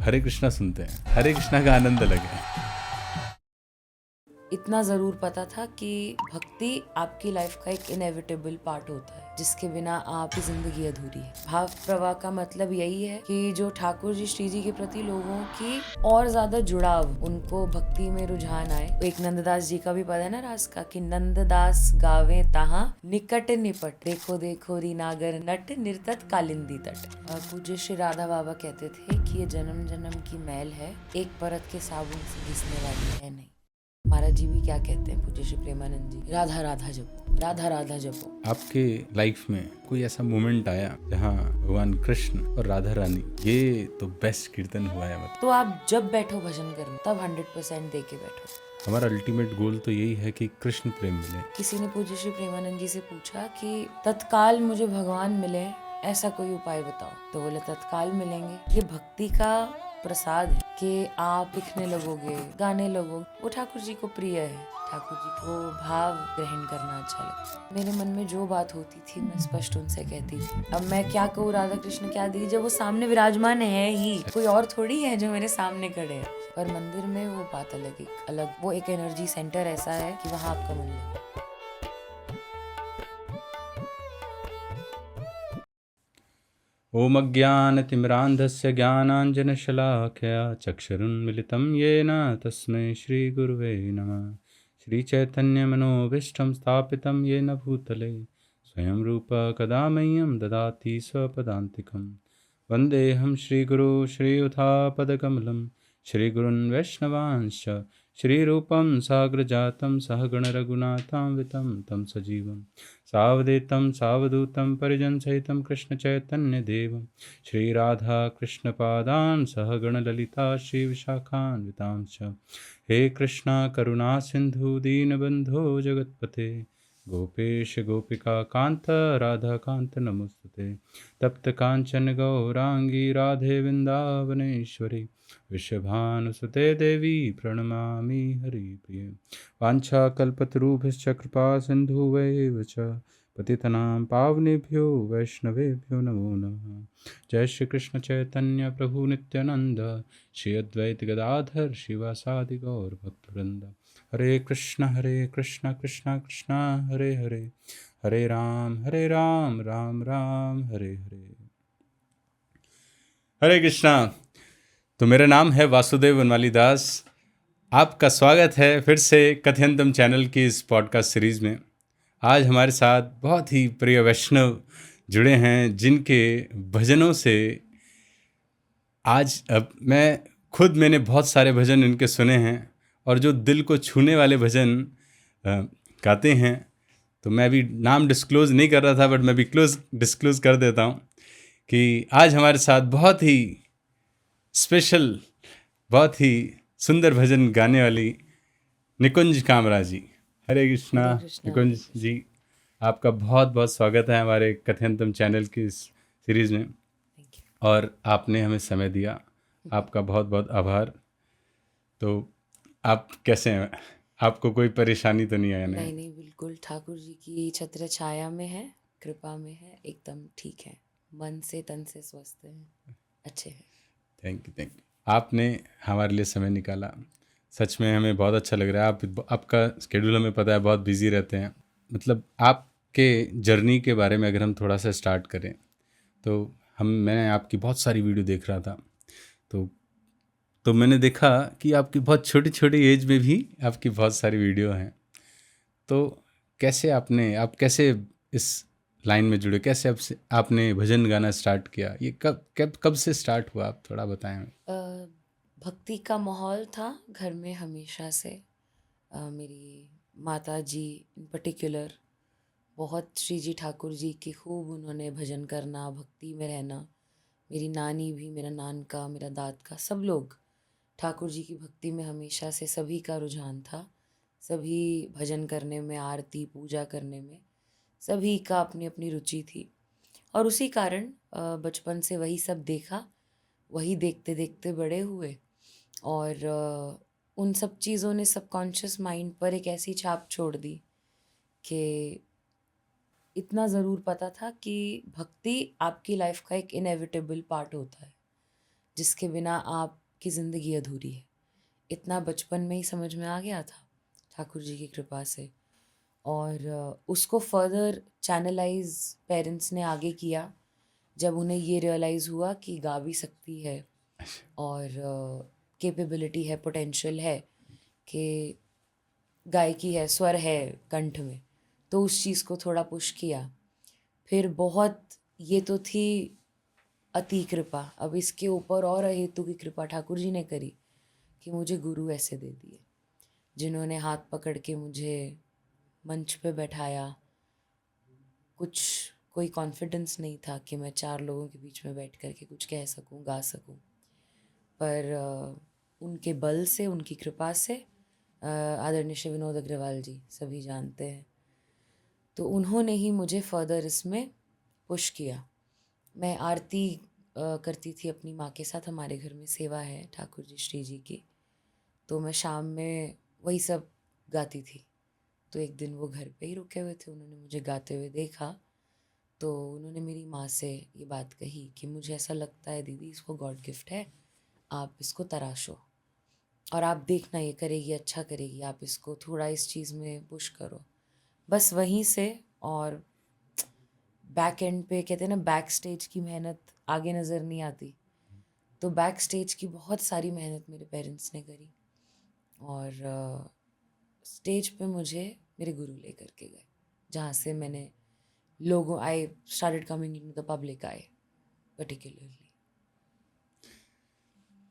हरे कृष्णा सुनते हैं। हरे कृष्णा का आनंद अलग है। इतना ज़रूर पता था कि भक्ति आपकी लाइफ का एक इनएविटेबल पार्ट होता है, जिसके बिना आपकी ज़िंदगी अधूरी है। भाव प्रवाह का मतलब यही है कि जो ठाकुर जी श्री जी के प्रति लोगों की और ज़्यादा जुड़ाव, उनको भक्ति में रुझान आए। तो एक नंददास जी का भी पता है ना रास का कि नंददास गावे तहाँ निकट निपट, देखो देखो री नागर नट निर्तत कालिंदी तट। पूज्य श्री राधा बाबा कहते थे कि ये जन्म जन्म की मैल है, एक परत के साबुन से घिसने वाली है नहीं। महाराज जी भी क्या कहते हैं, पूज्य श्री प्रेमानंद जी, राधा राधा जपो, राधा राधा जपो। आपके लाइफ में कोई ऐसा मोमेंट आया जहाँ भगवान कृष्ण और राधा रानी, ये तो बेस्ट कीर्तन हुआ है? मतलब तो आप जब बैठो भजन करने, तब 100% दे के बैठो। हमारा अल्टीमेट गोल तो यही है कि कृष्ण प्रेम मिले। किसी ने पूज्य श्री प्रेमानंद जी से पूछा कि तत्काल मुझे भगवान मिले, ऐसा कोई उपाय बताओ। तो बोले तत्काल मिलेंगे। ये भक्ति का प्रसाद है कि आप लिखने लगोगे, गाने लगोगे, वो ठाकुर जी को प्रिय है। ठाकुर जी को भाव ग्रहण करना अच्छा लगता है। मेरे मन में जो बात होती थी मैं स्पष्ट उनसे कहती थी। अब मैं क्या कहूँ राधा कृष्ण क्या दी, जब वो सामने विराजमान है ही, कोई और थोड़ी है जो मेरे सामने खड़े है। पर मंदिर में वो बात अलग, एक अलग, वो एक एनर्जी सेंटर ऐसा है कि वहाँ आपका मन लगे। ओम अज्ञानतिमिरान्धस्य ज्ञानाञ्जनशलाकया चक्षुरुन्मिलितं येन तस्मै श्रीगुरुवे नमः। श्रीचैतन्यमनोभीष्टं स्थापितं येन भूतले स्वयं रूपः कदा मह्यं ददाति स्वपदान्तिकं। वन्देऽहं श्रीगुरो श्रीयुतापदकमलं श्रीगुरुन् वैष्णवांश्च श्रीरूपं साग्रजातं सहगणरघुनाथान्वितं तं सजीवं सावधूतं सावधूतं परिजनसहितं कृष्णचैतन्यदेवं श्रीराधा कृष्णपादान् सहगणललिता श्रीविशाखान्वितांश्च। हे कृष्णा करुणा सिन्धु दीनबन्धो जगत्पते गोपेश गोपिका कान्त राधा कान्त नमोस्तुते। तप्त कांचन गौरांगी राधे वृंदावनेश्वरी विश्वभानुसुते देवी प्रणमामि हरिप्रिये। वाञ्छाकल्पतरुभ्यश्च कृपा सिन्धुवैव च पतितनां पावनेभ्यो वैष्णवेभ्यो नमो नमः। जय श्री कृष्ण चैतन्य प्रभु नित्यानंद श्री अद्वैत गदाधर शिवासादि गौर भक्तवृंद। हरे कृष्ण कृष्ण कृष्ण हरे हरे, हरे राम राम राम हरे हरे। हरे कृष्णा। तो मेरा नाम है वासुदेव वनमाली दास। आपका स्वागत है फिर से कथयंतम चैनल की इस पॉडकास्ट सीरीज़ में। आज हमारे साथ बहुत ही प्रिय वैष्णव जुड़े हैं, जिनके भजनों से आज अब मैंने बहुत सारे भजन इनके सुने हैं, और जो दिल को छूने वाले भजन गाते हैं। तो मैं भी नाम डिस्क्लोज़ नहीं कर रहा था, बट मैं भी डिस्क्लोज़ कर देता हूँ कि आज हमारे साथ बहुत ही स्पेशल, बहुत ही सुंदर भजन गाने वाली निकुंज कामरा जी। हरे कृष्णा। हरे कृष्णा। निकुंज जी, आपका बहुत बहुत स्वागत है हमारे कथयंतम चैनल की इस सीरीज़ में, थैंक यू। और आपने हमें समय दिया, आपका बहुत बहुत आभार। तो आप कैसे हैं? आपको कोई परेशानी तो नहीं आया ना? नहीं नहीं, बिल्कुल ठाकुर जी की छत्र छाया में है, कृपा में है, एकदम ठीक है, मन से तन से स्वस्थ है, अच्छे हैं। Thank you. आपने हमारे लिए समय निकाला, सच में हमें बहुत अच्छा लग रहा है। आपका स्केड्यूल हमें पता है, बहुत बिजी रहते हैं। मतलब आपके जर्नी के बारे में अगर हम थोड़ा सा स्टार्ट करें, तो मैंने आपकी बहुत सारी वीडियो देख रहा था। तो मैंने देखा कि आपकी बहुत छोटी छोटी एज में भी आपकी बहुत सारी वीडियो हैं। तो आप कैसे इस लाइन में जुड़े? कैसे आपने भजन गाना स्टार्ट किया? ये कब से स्टार्ट हुआ? आप थोड़ा बताएं हमें। भक्ति का माहौल था घर में हमेशा से। मेरी माता जी इन पर्टिकुलर बहुत श्री जी ठाकुर जी की खूब उन्होंने भजन करना, भक्ति में रहना। मेरी नानी भी, मेरा नानका, मेरा दादका, सब लोग ठाकुर जी की भक्ति में हमेशा से, सभी का रुझान था। सभी भजन करने में, आरती पूजा करने में, सभी का अपनी अपनी रुचि थी। और उसी कारण बचपन से वही सब देखा, वही देखते देखते बड़े हुए। और उन सब चीज़ों ने सबकॉन्शियस माइंड पर एक ऐसी छाप छोड़ दी कि इतना ज़रूर पता था कि भक्ति आपकी लाइफ का एक इनएविटेबल पार्ट होता है, जिसके बिना आपकी ज़िंदगी अधूरी है। इतना बचपन में ही समझ में आ गया था ठाकुर जी की कृपा से। और उसको फर्दर चैनलाइज पेरेंट्स ने आगे किया जब उन्हें ये रियलाइज़ हुआ कि गा भी सकती है और कैपेबिलिटी है, पोटेंशियल है कि गायकी है, स्वर है कंठ में, तो उस चीज़ को थोड़ा पुश किया। फिर बहुत, ये तो थी अति कृपा, अब इसके ऊपर और अहेतु की कृपा ठाकुर जी ने करी कि मुझे गुरु ऐसे दे दिए जिन्होंने हाथ पकड़ के मुझे मंच पे बैठाया। कुछ कोई कॉन्फिडेंस नहीं था कि मैं 4 लोगों के बीच में बैठ कर के कुछ कह सकूं, गा सकूं, पर उनके बल से, उनकी कृपा से, आदरणीय श्री विनोद अग्रवाल जी सभी जानते हैं, तो उन्होंने ही मुझे फर्दर इसमें पुश किया। मैं आरती करती थी अपनी माँ के साथ, हमारे घर में सेवा है ठाकुर जी श्री जी की, तो मैं शाम में वही सब गाती थी। तो एक दिन वो घर पे ही रुके हुए थे, उन्होंने मुझे गाते हुए देखा, तो उन्होंने मेरी माँ से ये बात कही कि मुझे ऐसा लगता है दीदी इसको गॉड गिफ्ट है, आप इसको तराशो और आप देखना ये करेगी, अच्छा करेगी, आप इसको थोड़ा इस चीज़ में पुश करो। बस वहीं से, और बैक एंड पे कहते हैं ना, बैक स्टेज की मेहनत आगे नज़र नहीं आती, तो बैक स्टेज की बहुत सारी मेहनत मेरे पेरेंट्स ने करी और स्टेज पे मुझे मेरे गुरु लेकर के गए, जहाँ से मैंने लोगों, I started coming in the public I particularly.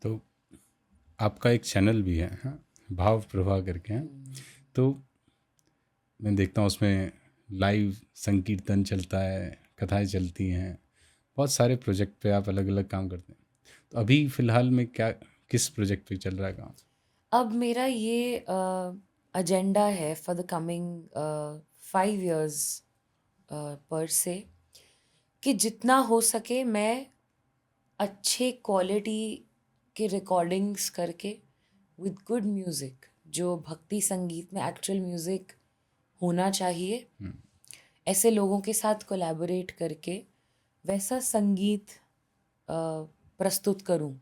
तो आपका एक चैनल भी है, हाँ, भाव प्रभा करके हैं, तो मैं देखता हूँ उसमें लाइव संकीर्तन चलता है, कथाएं चलती हैं, बहुत सारे प्रोजेक्ट पे आप अलग अलग काम करते हैं। तो अभी फ़िलहाल में क्या, किस प्रोजेक्ट पे चल रहा है काम? अब मेरा ये एजेंडा है फॉर द कमिंग 5 years पर से, कि जितना हो सके मैं अच्छे क्वालिटी के रिकॉर्डिंग्स करके विद गुड म्यूज़िक, जो भक्ति संगीत में एक्चुअल म्यूज़िक होना चाहिए, ऐसे लोगों के साथ कोलैबोरेट करके वैसा संगीत प्रस्तुत करूं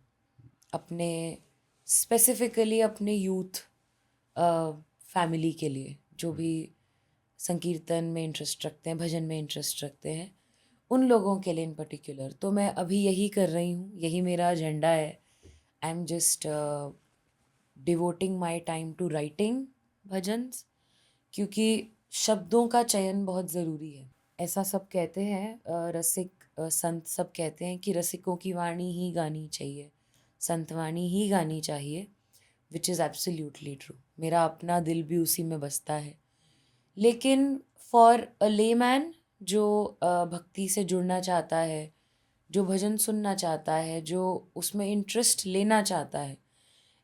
अपने, स्पेसिफिकली अपने यूथ फैमिली के लिए, जो भी संकीर्तन में इंटरेस्ट रखते हैं, भजन में इंटरेस्ट रखते हैं, उन लोगों के लिए इन पर्टिकुलर। तो मैं अभी यही कर रही हूँ, यही मेरा एजेंडा है। I am just devoting my time to writing bhajans, क्योंकि शब्दों का चयन बहुत ज़रूरी है। ऐसा सब कहते हैं, रसिक संत सब कहते हैं कि रसिकों की वाणी ही गानी चाहिए, संत वाणी ही गानी चाहिए, विच इज़ एब्सोल्यूटली ट्रू। मेरा अपना दिल भी उसी में बसता है। लेकिन फॉर अ लेमैन जो भक्ति से जुड़ना चाहता है, जो भजन सुनना चाहता है, जो उसमें इंटरेस्ट लेना चाहता है,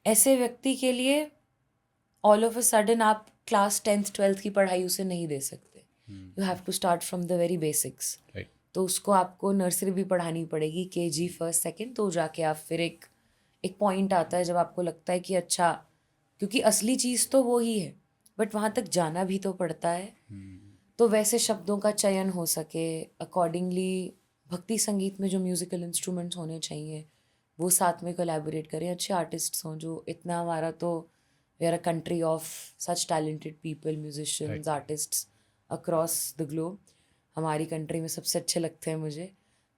ऐसे व्यक्ति के लिए ऑल ऑफ अ सडन आप क्लास 10th 12th की पढ़ाई उसे नहीं दे सकते। You have to start from the very basics. Right. तो उसको आपको नर्सरी भी पढ़ानी पड़ेगी, KG फर्स्ट सेकंड, तो जाके आप फिर एक एक पॉइंट आता है जब आपको लगता है कि अच्छा, क्योंकि असली चीज़ तो वो ही है, बट वहाँ तक जाना भी तो पड़ता है। तो वैसे शब्दों का चयन हो सके अकॉर्डिंगली, भक्ति संगीत में जो म्यूज़िकल इंस्ट्रूमेंट्स होने चाहिए वो साथ में कोलैबोरेट करें, अच्छे आर्टिस्ट्स हों, जो इतना, हमारा तो we are a country of such talented people, musicians, artists across the globe. हमारी कंट्री में सबसे अच्छे लगते हैं मुझे।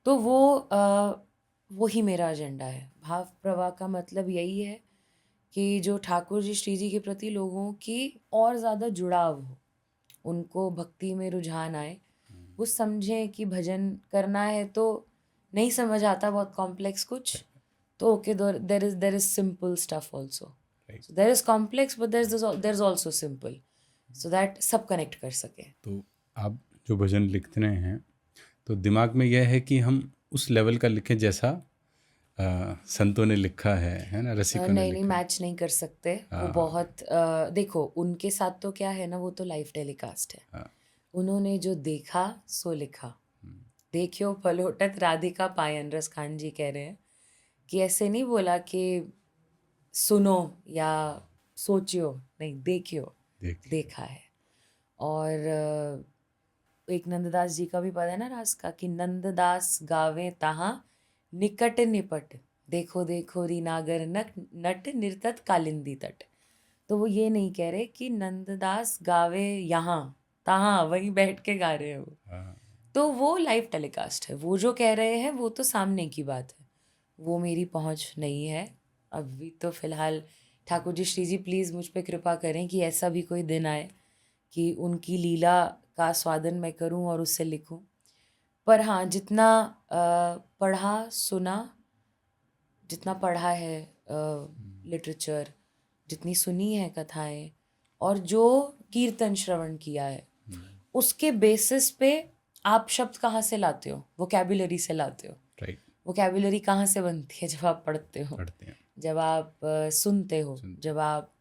तो वो ही मेरा एजेंडा है। भाव प्रवाह का मतलब यही है कि जो ठाकुर जी श्री जी के प्रति लोगों की और ज़्यादा जुड़ाव हो, उनको भक्ति में रुझान आए, वो समझें कि भजन करना है तो नहीं समझ आता बहुत कॉम्प्लेक्स कुछ, तो okay, there is simple stuff also. Right. So there is complex but there is also simple, so that सब कनेक्ट कर सके। तो आप जो भजन लिखते रहे हैं, तो दिमाग में यह है कि हम उस लेवल का लिखें जैसा संतों ने लिखा है ना, रसिकों ने नहीं नहीं, लिखा है। मैच नहीं कर सकते वो। हाँ। बहुत देखो, उनके साथ तो क्या है ना, वो तो लाइव टेलीकास्ट है। हाँ। उन्होंने जो देखा सो लिखा। देखियो पलोटत राधिका पायन, रस खान जी कह रहे हैं कि ऐसे नहीं बोला कि सुनो या सोचियो, नहीं, देखियो, देख लिया। देखा है। और एक नंददास जी का भी पता है ना रास का, कि नंददास गावे तहाँ निकट निपट देखो देखो री नागर नट नट निर्तत कालिंदी तट। तो वो ये नहीं कह रहे कि नंददास गावे यहाँ तहाँ वहीं बैठ के गा रहे हो। हाँ, तो वो लाइव टेलीकास्ट है, वो जो कह रहे हैं वो तो सामने की बात है, वो मेरी पहुंच नहीं है अभी। तो फिलहाल ठाकुर जी श्री जी प्लीज़ मुझ पे कृपा करें कि ऐसा भी कोई दिन आए कि उनकी लीला का स्वादन मैं करूं और उससे लिखूं। पर हाँ, जितना पढ़ा सुना, जितना पढ़ा है लिटरेचर, जितनी सुनी है कथाएं, और जो कीर्तन श्रवण किया है, उसके बेसिस पे आप शब्द कहाँ से लाते हो, वोकैबुलरी से लाते हो। राइट, वोकैबुलरी कहाँ से बनती है? जब आप पढ़ते हो, पढ़ते हैं, जब आप सुनते हो, सुनते जब आप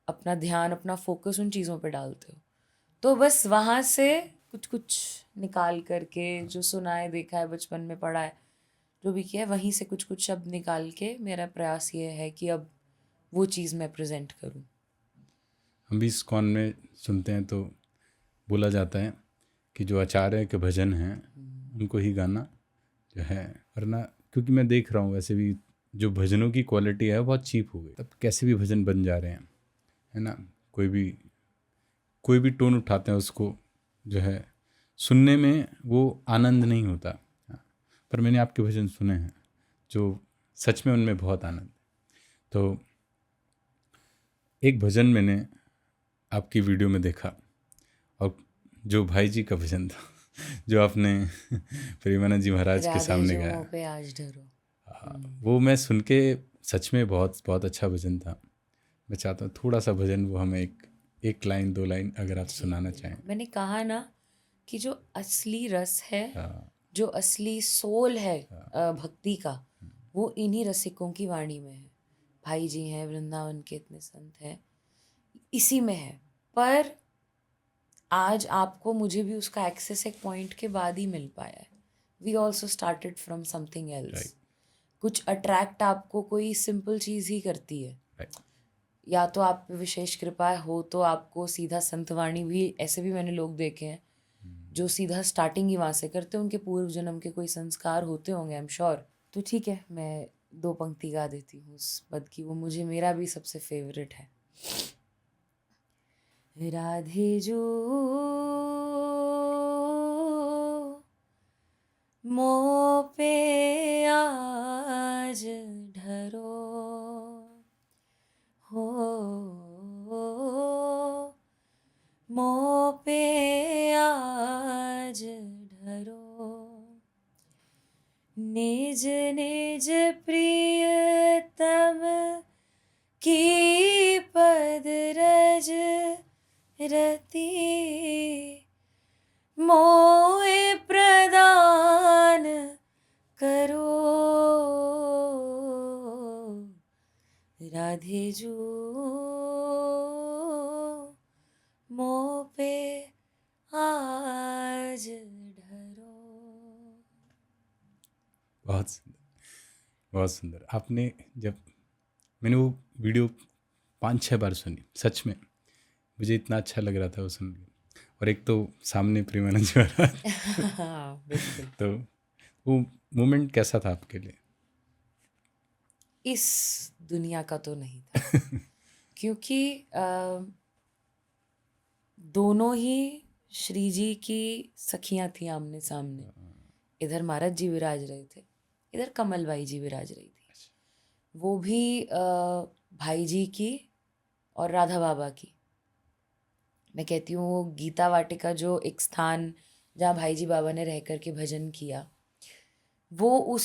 अपना ध्यान, अपना फोकस उन चीज़ों पे डालते हो। तो बस वहाँ से कुछ कुछ निकाल करके, जो सुना है, देखा है, बचपन में पढ़ा है, जो भी किया है, वहीं से कुछ कुछ शब्द निकाल के मेरा प्रयास ये है कि अब वो चीज़ मैं प्रेजेंट करूँ। हम भी इस्कॉन में सुनते हैं तो बोला जाता है कि जो आचार्य के भजन हैं उनको ही गाना जो है, वरना क्योंकि मैं देख रहा हूँ वैसे भी जो भजनों की क्वालिटी है वो बहुत चीप हो गई। तब कैसे भी भजन बन जा रहे हैं, है ना, कोई भी टोन उठाते हैं उसको जो है सुनने में वो आनंद नहीं होता। हाँ, पर मैंने आपके भजन सुने हैं जो सच में उनमें बहुत आनंद है। तो एक भजन मैंने आपकी वीडियो में देखा, और जो भाई जी का भजन था जो आपने प्रेमानंद जी महाराज के राधे सामने जो गाया, मुँह पे आज ढरो। वो मैं सुन के सच में बहुत बहुत अच्छा भजन था। मैं चाहता हूँ थोड़ा सा भजन वो हमें एक लाइन दो लाइन अगर आप जी सुनाना चाहें। बिल्कुल, मैंने कहा ना कि जो असली रस है, हाँ, जो असली सोल है भक्ति का, वो इन्हीं रसिकों की वाणी में है। भाई जी हैं, वृंदावन के इतने संत हैं, इसी में है। पर आज आपको मुझे भी उसका एक्सेस एक पॉइंट के बाद ही मिल पाया है। We also started from something right, else. कुछ अट्रैक्ट आपको कोई सिंपल चीज़ ही करती है। राइट, या तो आप पे विशेष कृपा हो तो आपको सीधा संतवाणी भी, ऐसे भी मैंने लोग देखे हैं जो सीधा स्टार्टिंग ही वहाँ से करते हैं, उनके पूर्व जन्म के कोई संस्कार होते होंगे, आई एम श्योर। तो ठीक है, मैं दो पंक्ति गा देती हूँ उस पद की, वो मुझे, मेरा भी सबसे फेवरेट है। राधे जो मोह पे आज ढरो हो, मोह पे आज ढरो, निज निज प्रियतम की पद रज रति, मोहे प्रदान करो, राधे जो मोह पे आज ढरो। बहुत सुंदर, बहुत सुंदर। आपने जब मैंने वो वीडियो 5-6 बार सुनी, सच में मुझे इतना अच्छा लग रहा था वो सुन के। और एक तो सामने प्रेमानंद जी महाराज हाँ बिल्कुल। तो वो मोमेंट कैसा था आपके लिए? इस दुनिया का तो नहीं था, क्योंकि दोनों ही श्री जी की सखियां थी आमने सामने। इधर महाराज जी विराज रहे थे, इधर कमलबाई जी विराज रही थी। वो भी भाई जी की और राधा बाबा की। मैं कहती हूँ वो गीता वाटिका जो एक स्थान जहाँ भाई जी बाबा ने रह कर के भजन किया, वो उस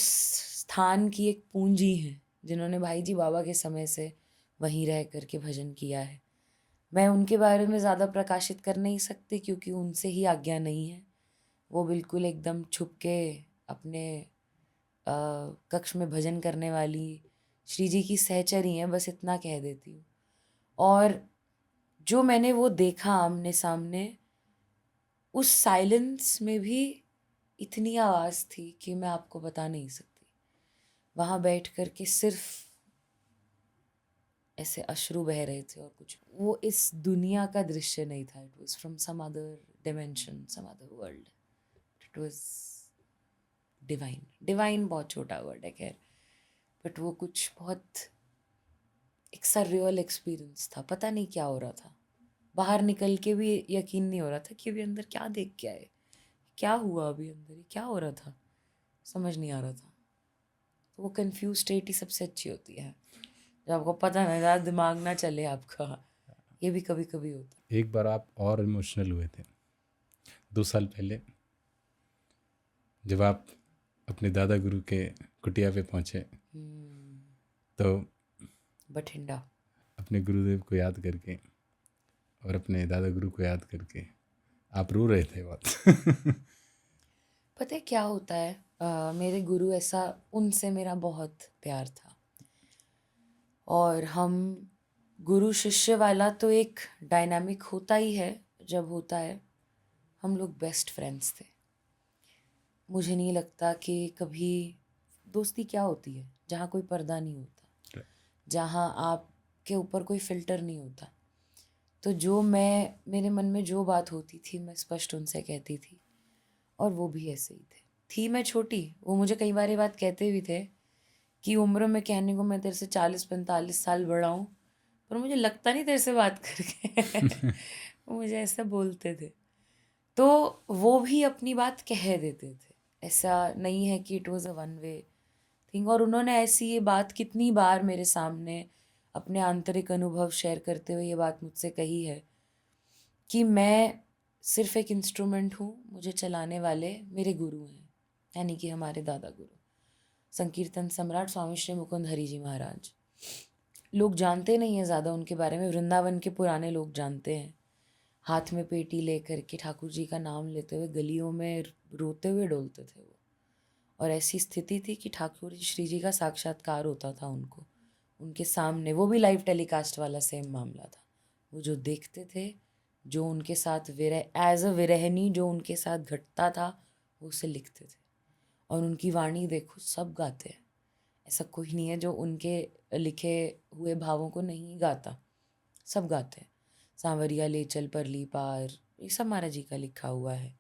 स्थान की एक पूंजी है जिन्होंने भाई जी बाबा के समय से वहीं रह कर के भजन किया है। मैं उनके बारे में ज़्यादा प्रकाशित कर नहीं सकती क्योंकि उनसे ही आज्ञा नहीं है। वो बिल्कुल एकदम छुप के अपने कक्ष में भजन करने वाली श्री जी की सहचरी हैं, बस इतना कह देती हूँ। और जो मैंने वो देखा आमने सामने, उस साइलेंस में भी इतनी आवाज़ थी कि मैं आपको बता नहीं सकती। वहाँ बैठ कर के सिर्फ ऐसे अश्रु बह रहे थे, और कुछ, वो इस दुनिया का दृश्य नहीं था। It was from some other dimension, some other world. It was divine. Divine बहुत छोटा वर्ड है, खैर। बट वो कुछ बहुत एक सररियल एक्सपीरियंस था। पता नहीं क्या हो रहा था, बाहर निकल के भी यकीन नहीं हो रहा था कि अभी अंदर क्या देख के आए, क्या हुआ अभी अंदर, ये क्या हो रहा था, समझ नहीं आ रहा था। तो वो कंफ्यूज स्टेट ही सबसे अच्छी होती है, जब आपको पता ना रहा, दिमाग ना चले आपका। ये भी कभी कभी होता एक बार आप और इमोशनल हुए थे 2 साल पहले, जब आप अपने दादा गुरु के कुटिया पे पहुँचे, है। तो बठिंडा। अपने गुरुदेव को याद करके और अपने दादा गुरु को याद करके आप रो रहे थे बहुत। पता है क्या होता है, मेरे गुरु ऐसा, उनसे मेरा बहुत प्यार था। और हम गुरु शिष्य वाला तो एक डायनामिक होता ही है, जब होता है। हम लोग बेस्ट फ्रेंड्स थे। मुझे नहीं लगता कि कभी दोस्ती क्या होती है, जहाँ कोई पर्दा नहीं होता, जहाँ आपके ऊपर कोई फिल्टर नहीं होता। तो जो मेरे मन में जो बात होती थी मैं स्पष्ट उनसे कहती थी, और वो भी ऐसे ही थे। थी मैं छोटी, वो मुझे कई बार ये बात कहते भी थे कि उम्र में कहने को मैं तेरे से 40-45 साल बड़ा हूँ, पर मुझे लगता नहीं तेरे से बात करके। वो मुझे ऐसा बोलते थे। तो वो भी अपनी बात कह देते थे, ऐसा नहीं है कि it was a one way thing. और उन्होंने ऐसी ये बात कितनी बार मेरे सामने अपने आंतरिक अनुभव शेयर करते हुए ये बात मुझसे कही है कि मैं सिर्फ एक इंस्ट्रूमेंट हूँ, मुझे चलाने वाले मेरे गुरु हैं, यानी कि हमारे दादा गुरु संकीर्तन सम्राट स्वामी श्री मुकुंद हरि जी महाराज। लोग जानते नहीं हैं ज़्यादा उनके बारे में, वृंदावन के पुराने लोग जानते हैं। हाथ में पेटी लेकर के ठाकुर जी का नाम लेते हुए गलियों में रोते हुए डोलते थे वो। और ऐसी स्थिति थी कि ठाकुर जी श्री जी का साक्षात्कार होता था उनको, उनके सामने, वो भी लाइव टेलीकास्ट वाला सेम मामला था। वो जो देखते थे, जो उनके साथ विरह एज अ विरहनी जो उनके साथ घटता था, वो उसे लिखते थे। और उनकी वाणी देखो, सब गाते हैं, ऐसा कोई नहीं है जो उनके लिखे हुए भावों को नहीं गाता, सब गाते हैं। सांवरिया ले चल परली पार, ये सब महाराज जी का लिखा हुआ है।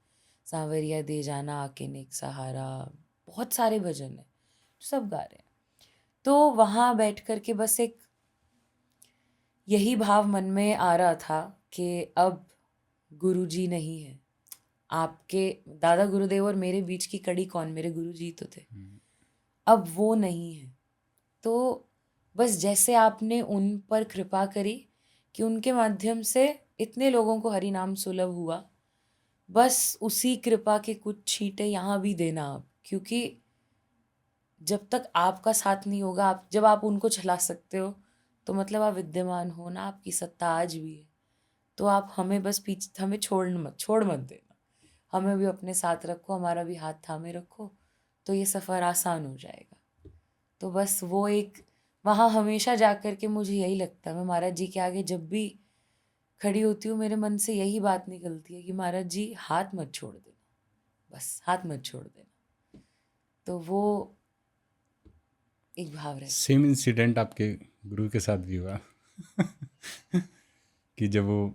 सांवरिया दे जाना आके नेक सहारा, बहुत सारे भजन है, सब गा रहे हैं। तो वहाँ बैठ कर के बस एक यही भाव मन में आ रहा था कि अब गुरु जी नहीं है। आपके दादा गुरुदेव और मेरे बीच की कड़ी कौन, मेरे गुरु जी तो थे, अब वो नहीं है। तो बस जैसे आपने उन पर कृपा करी कि उनके माध्यम से इतने लोगों को हरि नाम सुलभ हुआ, बस उसी कृपा के कुछ छींटे यहाँ भी देना आप। क्योंकि जब तक आपका साथ नहीं होगा, आप जब आप उनको चला सकते हो, तो मतलब आप विद्यमान हो ना, आपकी सत्ता आज भी है। तो आप हमें बस पीछे, हमें छोड़ मत देना, हमें भी अपने साथ रखो, हमारा भी हाथ थामे रखो, तो ये सफ़र आसान हो जाएगा। तो बस वो एक, वहाँ हमेशा जा कर के मुझे यही लगता है, मैं महाराज जी के आगे जब भी खड़ी होती हूँ, मेरे मन से यही बात निकलती है कि महाराज जी हाथ मत छोड़ देना, बस हाथ मत छोड़ देना। तो वो एक भाव रहता सेम इंसिडेंट आपके गुरु के साथ भी हुआ। कि जब वो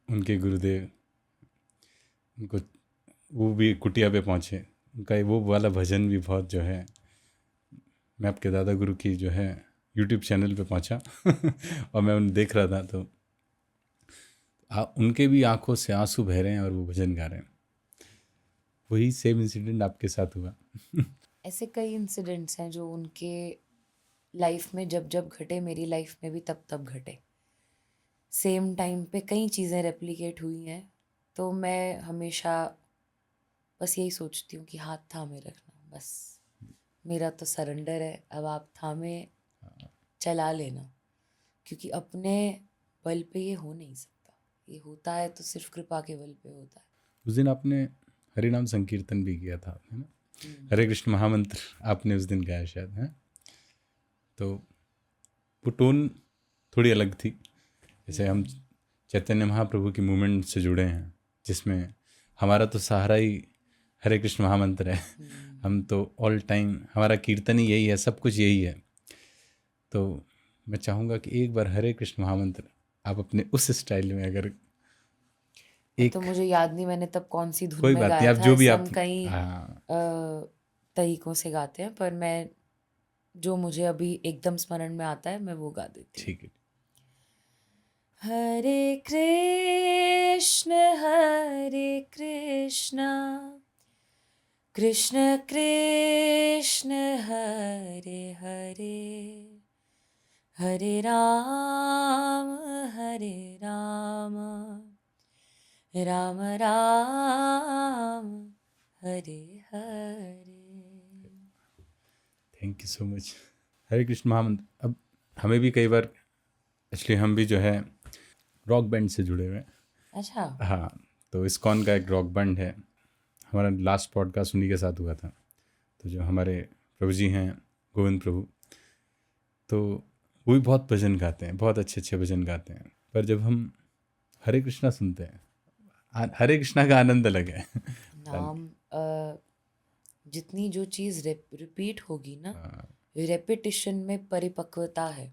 उनके गुरुदेव उनको, वो भी कुटिया पे पहुँचे, उनका वो वाला भजन भी बहुत जो है, मैं आपके दादा गुरु की जो है यूट्यूब चैनल पे पहुँचा और मैं उन्हें देख रहा था, तो उनके भी आंखों से आंसू बह रहे हैं और वो भजन गा रहे हैं। वही सेम इंसिडेंट आपके साथ हुआ। ऐसे कई इंसिडेंट्स हैं जो उनके लाइफ में जब जब घटे, मेरी लाइफ में भी तब तब घटे। सेम टाइम पे कई चीज़ें रेप्लिकेट हुई हैं। तो मैं हमेशा बस यही सोचती हूँ कि हाथ थामे रखना, बस मेरा तो सरेंडर है, अब आप थामे चला लेना। क्योंकि अपने बल पे ये हो नहीं सकता, ये होता है तो सिर्फ कृपा के बल पे होता है। उस दिन आपने हरि नाम संकीर्तन भी किया था, है ना? हरे कृष्ण महामंत्र आपने उस दिन गाया शायद, है? तो वो टोन थोड़ी अलग थी। जैसे हम चैतन्य महाप्रभु की मूवमेंट से जुड़े हैं, जिसमें हमारा तो सहारा ही हरे कृष्ण महामंत्र है। हम तो ऑल टाइम, हमारा कीर्तन ही यही है, सब कुछ यही है। तो मैं चाहूँगा कि एक बार हरे कृष्ण महामंत्र आप अपने उस स्टाइल में, अगर तो एक, मुझे याद नहीं मैंने तब कौन सी धुन कोई में बात नहीं, गाया आप था, जो भी ऐसे आप, हम कई हाँ, तरीकों से गाते हैं, पर मैं जो मुझे अभी एकदम स्मरण में आता है मैं वो गा देती हूँ। ठीक है। Hare Krishna Krishna Krishna Hare Hare Hare Ram Ram Ram Hare Hare. Thank you so much. Hare Krishna महामंत्र। अब हमें भी कई बार, एक्चुअली हम भी जो है रॉक बैंड से जुड़े हुए हैं। अच्छा। हाँ, तो इस्कॉन का एक रॉक बैंड है। हमारा लास्ट पॉडकास्ट उन्हीं के साथ हुआ था। तो जो हमारे प्रभु जी हैं, गोविंद प्रभु, तो वो भी बहुत भजन गाते हैं, बहुत अच्छे अच्छे भजन गाते हैं। पर जब हम हरे कृष्णा सुनते हैं, हरे कृष्णा का आनंद अलग है। नाम जितनी जो चीज़ रिपीट होगी ना, हाँ, रेपिटिशन में परिपक्वता है।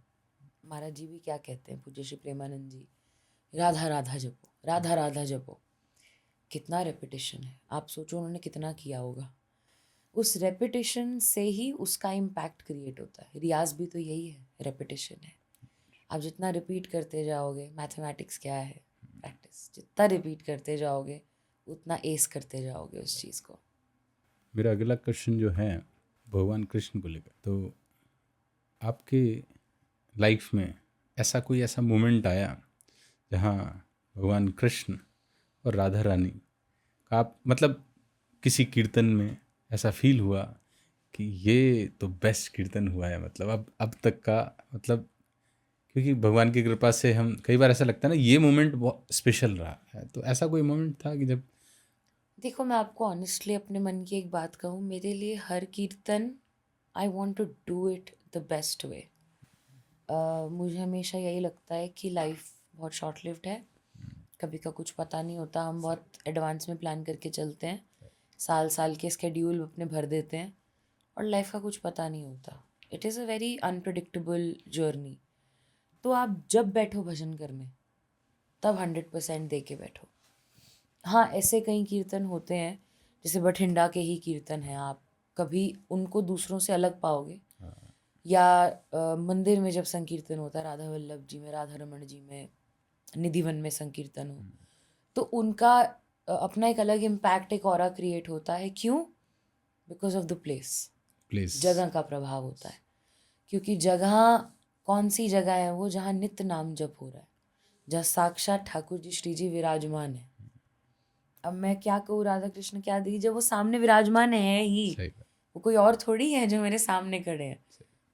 महाराज जी भी क्या कहते हैं, पूज्य श्री प्रेमानंद जी, राधा राधा जपो, राधा राधा जपो। कितना रेपिटिशन है, आप सोचो उन्होंने कितना किया होगा। उस रेपिटिशन से ही उसका इम्पैक्ट क्रिएट होता है। रियाज भी तो यही है, रेपिटिशन है। आप जितना रिपीट करते जाओगे, मैथमेटिक्स क्या है, प्रैक्टिस, जितना रिपीट करते जाओगे उतना एस करते जाओगे उस चीज़ को। मेरा अगला क्वेश्चन जो है भगवान कृष्ण को लेकर, तो आपके लाइफ में ऐसा कोई ऐसा मोमेंट आया जहाँ भगवान कृष्ण और राधा रानी का आप मतलब किसी कीर्तन में ऐसा फील हुआ कि ये तो बेस्ट कीर्तन हुआ है, मतलब अब तक का, मतलब क्योंकि भगवान की कृपा से हम कई बार ऐसा लगता है ना, ये मोमेंट बहुत स्पेशल रहा है। तो ऐसा कोई मोमेंट था कि जब देखो, मैं आपको ऑनेस्टली अपने मन की एक बात कहूँ, मेरे लिए हर kirtan I want to do it the best way. मुझे हमेशा यही लगता है कि लाइफ बहुत शॉर्ट लिव्ड है, कभी का कुछ पता नहीं होता। हम बहुत एडवांस में प्लान करके चलते हैं, साल साल के स्केड्यूल अपने भर देते हैं और लाइफ का कुछ पता नहीं होता। It is a very unpredictable journey. तो आप जब बैठो भजन करने, तब 100% दे के बैठो। हाँ, ऐसे कई कीर्तन होते हैं, जैसे बठिंडा के ही कीर्तन हैं, आप कभी उनको दूसरों से अलग पाओगे। या मंदिर में जब संकीर्तन होता है, राधा वल्लभ जी में, राधा रमण जी में, निधिवन में संकीर्तन हो, तो उनका अपना एक अलग इम्पैक्ट, एक ऑरा क्रिएट होता है। क्यों? Because of the place. Please. जगह का प्रभाव होता है। क्योंकि जगह, कौन सी जगह है वो, जहाँ नित्य नाम जप हो रहा है, जहाँ साक्षात ठाकुर जी श्री जी विराजमान है। अब मैं क्या कहूँ, राधा कृष्ण क्या दी, जब वो सामने विराजमान है ही, सही बात। वो कोई और थोड़ी है जो मेरे सामने खड़े हैं,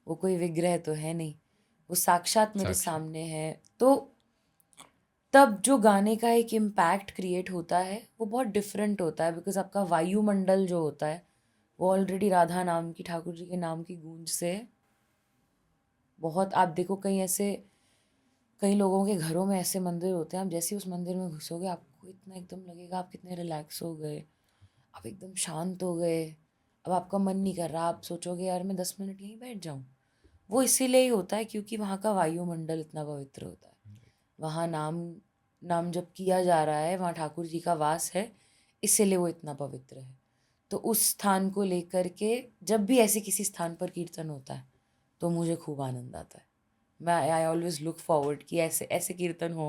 वो कोई विग्रह तो है नहीं, वो साक्षात मेरे साक्षात। सामने है। तो तब जो गाने का एक इम्पैक्ट क्रिएट होता है वो बहुत डिफरेंट होता है, बिकॉज आपका वायुमंडल जो होता है वो ऑलरेडी राधा नाम की, ठाकुर जी के नाम की गूंज से बहुत। आप देखो कई ऐसे, कई लोगों के घरों में ऐसे मंदिर होते हैं, आप जैसे ही उस मंदिर में घुसोगे आपको इतना एकदम लगेगा आप कितने रिलैक्स हो गए, आप एकदम शांत हो गए। अब आपका मन नहीं कर रहा, आप सोचोगे यार मैं 10 मिनट यहीं बैठ जाऊं। वो इसीलिए ही होता है क्योंकि वहाँ का वायुमंडल इतना पवित्र होता है। वहाँ नाम नाम जब किया जा रहा है, वहाँ ठाकुर जी का वास है, इसीलिए वो इतना पवित्र है। तो उस स्थान को लेकर के जब भी ऐसे किसी स्थान पर कीर्तन होता है तो मुझे खूब आनंद आता है। मैं आई ऑलवेज लुक फॉरवर्ड कि ऐसे ऐसे कीर्तन हो।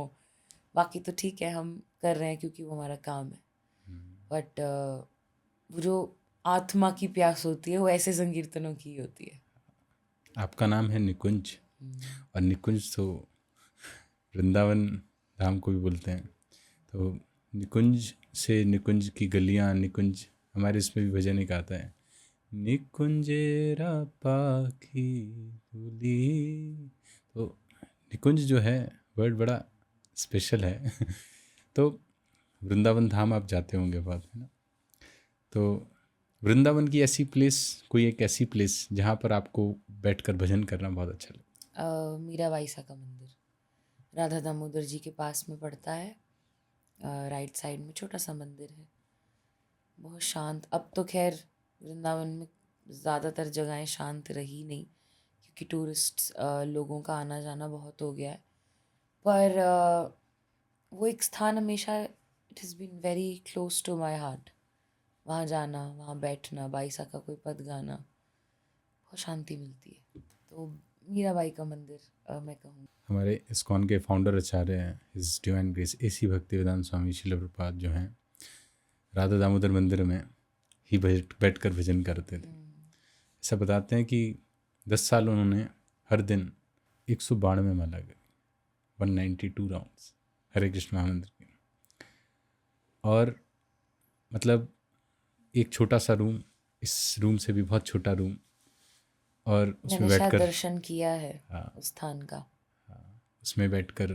बाकी तो ठीक है, हम कर रहे हैं क्योंकि वो हमारा काम है, बट वो जो आत्मा की प्यास होती है वो ऐसे संकीर्तनों की ही होती है। आपका नाम है निकुंज, हम्म। और निकुंज तो वृंदावन धाम को भी बोलते हैं। तो निकुंज से, निकुंज की गलियां, निकुंज, हमारे इसमें भी भजन एक आता है, निकुंजेरा पाखी धूली। तो निकुंज जो है वर्ड बड़ा स्पेशल है। तो वृंदावन धाम आप जाते होंगे बहुत, है ना? तो वृंदावन की ऐसी प्लेस, कोई एक ऐसी प्लेस जहाँ पर आपको बैठकर भजन करना बहुत अच्छा लगे? मीराबाई सा का मंदिर राधा दामोदर जी के पास में पड़ता है, राइट साइड में छोटा सा मंदिर है, बहुत शांत। अब तो खैर वृंदावन में ज़्यादातर जगहें शांत रही नहीं, क्योंकि टूरिस्ट लोगों का आना जाना बहुत हो गया है। पर वो एक स्थान हमेशा, it has been very close to my heart. वहाँ जाना, वहाँ बैठना, बाईसा का कोई पद गाना, बहुत शांति मिलती है। तो मीराबाई का मंदिर मैं कहूँ। हमारे इस्कॉन के फाउंडर आचार्य हैं his divine grace A C Bhaktivedanta Swami Srila Prabhupada जो हैं राधा दामोदर मंदिर में ही बैठ कर भजन करते थे। ऐसा बताते हैं कि 10 साल उन्होंने हर दिन 192 माला करी, 192 राउंड्स हरे कृष्ण महामंत्र के। और मतलब एक छोटा सा रूम, इस रूम से भी बहुत छोटा रूम, और उसमें मैंने शायद बैठकर, दर्शन किया है हाँ, उस स्थान का। उसमें बैठकर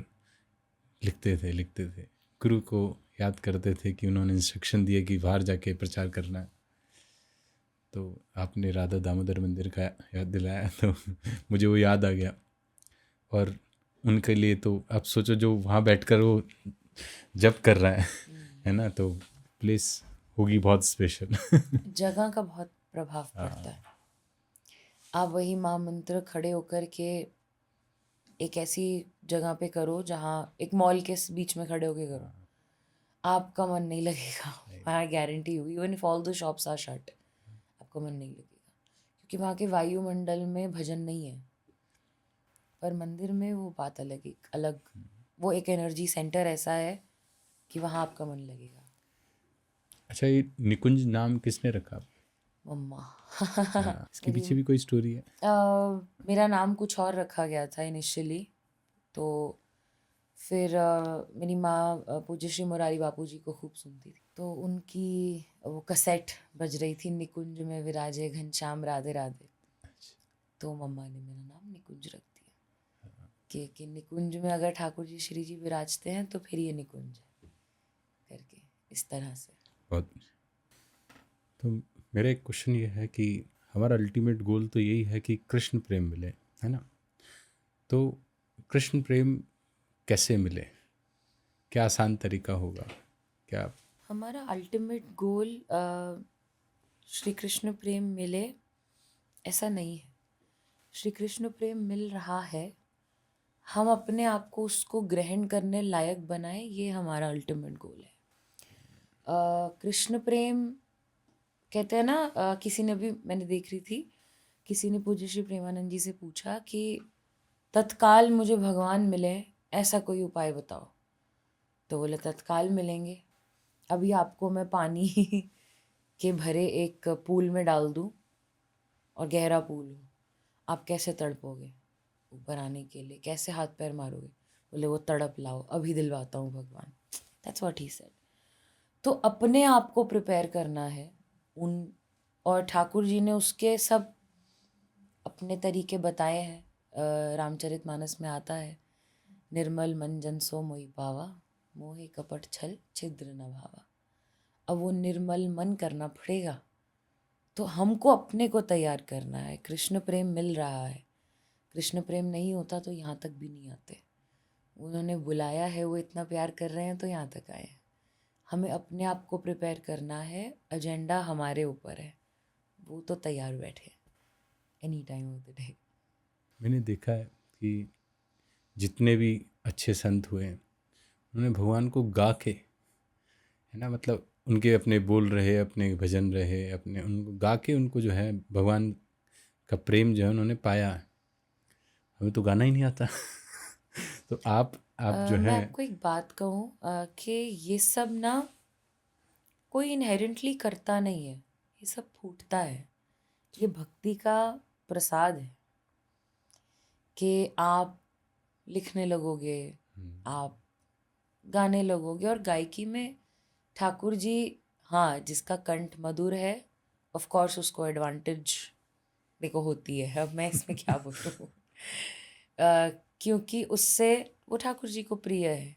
लिखते थे, गुरु को याद करते थे कि उन्होंने इंस्ट्रक्शन दिए कि बाहर जाके प्रचार करना है। तो आपने राधा दामोदर मंदिर का याद दिलाया तो मुझे वो याद आ गया। और उनके लिए तो आप सोचो जो वहाँ बैठकर वो जप कर रहा है ना, तो प्लेस होगी बहुत स्पेशल। जगह का बहुत प्रभाव पड़ता है। आप वही महामंत्र खड़े होकर के एक ऐसी जगह पे करो जहाँ एक मॉल के बीच में खड़े होके करो, आपका मन नहीं लगेगा। I guarantee you, even if all the shops are shut, आपका मन नहीं लगेगा, क्योंकि वहाँ के वायुमंडल में भजन नहीं है। पर मंदिर में वो बात अलग, एक अलग, वो एक एनर्जी सेंटर ऐसा है कि वहाँ आपका मन लगेगा। अच्छा, ये निकुंज नाम किसने रखा? मम्मा। हाँ, इसके मेरी पीछे भी कोई स्टोरी है? मेरा नाम कुछ और रखा गया था इनिशियली, तो फिर मेरी माँ पूज्य श्री मुरारी बापू जी को खूब सुनती थी, तो उनकी वो कैसेट बज रही थी, निकुंज में विराजे घनश्याम राधे राधे, तो मम्मा ने मेरा नाम निकुंज रख दिया कि निकुंज में अगर ठाकुर जी श्री जी विराजते हैं तो फिर ये निकुंज है करके, इस तरह से। बहुत। तो मेरा एक क्वेश्चन ये है कि हमारा अल्टीमेट गोल तो यही है कि कृष्ण प्रेम मिले, है ना? तो कृष्ण प्रेम कैसे मिले? क्या आसान तरीका होगा? क्या? हमारा अल्टीमेट गोल श्री कृष्ण प्रेम मिले ऐसा नहीं है। श्री कृष्ण प्रेम मिल रहा है, हम अपने आप को उसको ग्रहण करने लायक बनाएं, ये हमारा अल्टीमेट गोल है। कृष्ण प्रेम कहते हैं ना, किसी ने भी, मैंने देख रही थी, किसी ने पूज्य श्री प्रेमानंद जी से पूछा कि तत्काल मुझे भगवान मिले ऐसा कोई उपाय बताओ, तो बोले तत्काल मिलेंगे। अभी आपको मैं पानी के भरे एक पूल में डाल दूं और गहरा पूल हो, आप कैसे तड़पोगे ऊपर आने के लिए, कैसे हाथ पैर मारोगे? बोले वो तड़प लाओ, अभी दिलवाता हूँ भगवान। That's what he said. तो अपने आप को प्रिपेयर करना है उन, और ठाकुर जी ने उसके सब अपने तरीके बताए हैं। रामचरितमानस में आता है, निर्मल मन जन सो मोहि पावा, मोहे कपट छल छिद्र न भावा। अब वो निर्मल मन करना पड़ेगा, तो हमको अपने को तैयार करना है। कृष्ण प्रेम मिल रहा है, कृष्ण प्रेम नहीं होता तो यहाँ तक भी नहीं आते। उन्होंने बुलाया है, वो इतना प्यार कर रहे हैं तो यहाँ तक आए हैं। हमें अपने आप को प्रिपेयर करना है, एजेंडा हमारे ऊपर है, वो तो तैयार बैठे any time of the day. मैंने देखा है कि जितने भी अच्छे संत हुए उन्होंने भगवान को गा के, है ना, मतलब उनके अपने बोल रहे, अपने भजन रहे, अपने उनको गा के उनको जो है भगवान का प्रेम जो है उन्होंने पाया। हमें तो गाना ही नहीं आता। तो आप जो मैं है, आपको एक बात कहूँ कि ये सब ना कोई इनहेरेंटली करता नहीं है, ये सब फूटता है। ये भक्ति का प्रसाद है कि आप लिखने लगोगे, आप गाने लगोगे, और गायकी में ठाकुर जी, हाँ, जिसका कंठ मधुर है ऑफ कोर्स उसको एडवांटेज देखो होती है। अब मैं इसमें क्या बोलूँ, क्योंकि उससे वो ठाकुर जी को प्रिय है।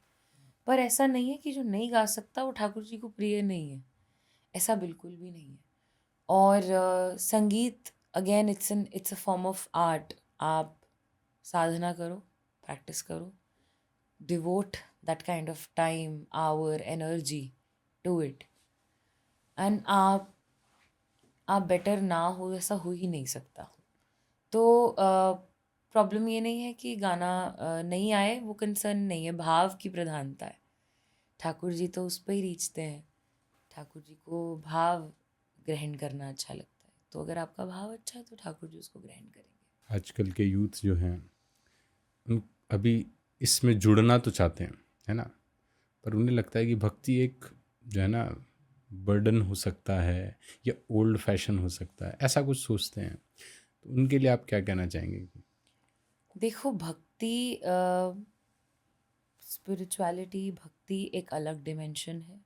पर ऐसा नहीं है कि जो नहीं गा सकता वो ठाकुर जी को प्रिय नहीं है, ऐसा बिल्कुल भी नहीं है। और संगीत again it's a form of art. आप साधना करो, प्रैक्टिस करो, devote that kind of time, hour, energy to it, and आप बेटर ना हो, ऐसा हो ही नहीं सकता। तो प्रॉब्लम ये नहीं है कि गाना नहीं आए, वो कंसर्न नहीं है, भाव की प्रधानता है। ठाकुर जी तो उस पर ही रीचते हैं, ठाकुर जी को भाव ग्रहण करना अच्छा लगता है, तो अगर आपका भाव अच्छा है तो ठाकुर जी उसको ग्रहण करेंगे। आजकल के यूथ जो हैं उन अभी इसमें जुड़ना तो चाहते हैं, है ना, पर उन्हें लगता है कि भक्ति एक जो है ना बर्डन हो सकता है या ओल्ड फैशन हो सकता है, ऐसा कुछ सोचते हैं। तो उनके लिए आप क्या कहना चाहेंगे? देखो, भक्ति स्पिरिचुअलिटी, भक्ति एक अलग डिमेंशन है।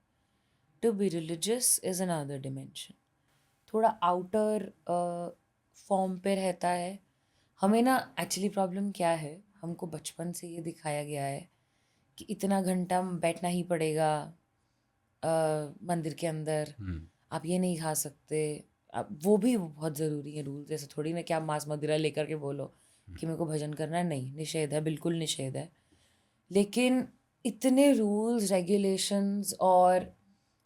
To be religious is another dimension. थोड़ा आउटर फॉर्म पे रहता है। हमें ना एक्चुअली प्रॉब्लम क्या है, हमको बचपन से ये दिखाया गया है कि इतना घंटा बैठना ही पड़ेगा मंदिर के अंदर, हम्म। आप ये नहीं खा सकते। अब वो भी बहुत ज़रूरी है रूल, जैसे थोड़ी ना कि आप मांस मदिरा लेकर के बोलो कि मेरे को भजन करना है, नहीं, निषेध है, बिल्कुल निषेध है। लेकिन इतने रूल्स रेगुलेशंस और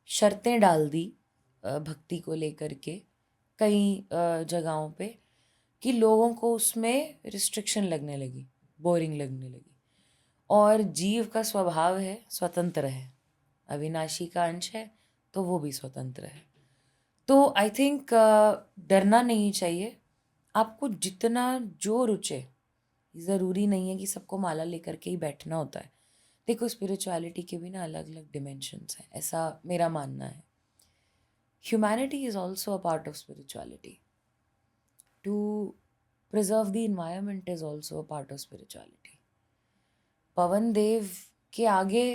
शर्तें डाल दी भक्ति को लेकर के कई जगहों पे कि लोगों को उसमें रिस्ट्रिक्शन लगने लगी, बोरिंग लगने लगी। और जीव का स्वभाव है स्वतंत्र है, अविनाशी का अंश है, तो वो भी स्वतंत्र है। तो आई थिंक डरना नहीं चाहिए। आपको जितना जो रुचे, ज़रूरी नहीं है कि सबको माला लेकर के ही बैठना होता है। देखो, स्पिरिचुअलिटी के भी ना अलग अलग डिमेंशंस हैं, ऐसा मेरा मानना है। Humanity is also a part of spirituality. To preserve the environment is also a part of spirituality. Pavan Dev के आगे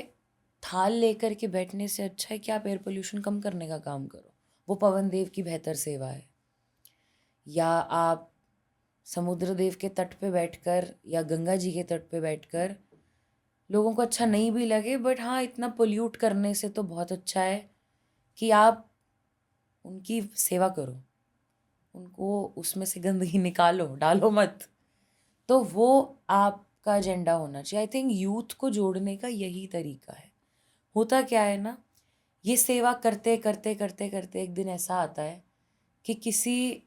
थाल लेकर के बैठने से अच्छा है कि आप एयर पोल्यूशन कम करने का काम करो, वो पवन देव की बेहतर सेवा है। या आप समुद्र देव के तट पे बैठकर या गंगा जी के तट पे बैठकर, लोगों को अच्छा नहीं भी लगे बट हाँ, इतना पोल्यूट करने से तो बहुत अच्छा है कि आप उनकी सेवा करो, उनको उसमें से गंदगी निकालो, डालो मत। तो वो आपका एजेंडा होना चाहिए। आई थिंक यूथ को जोड़ने का यही तरीका है। होता क्या है ना, ये सेवा करते करते करते करते एक दिन ऐसा आता है कि किसी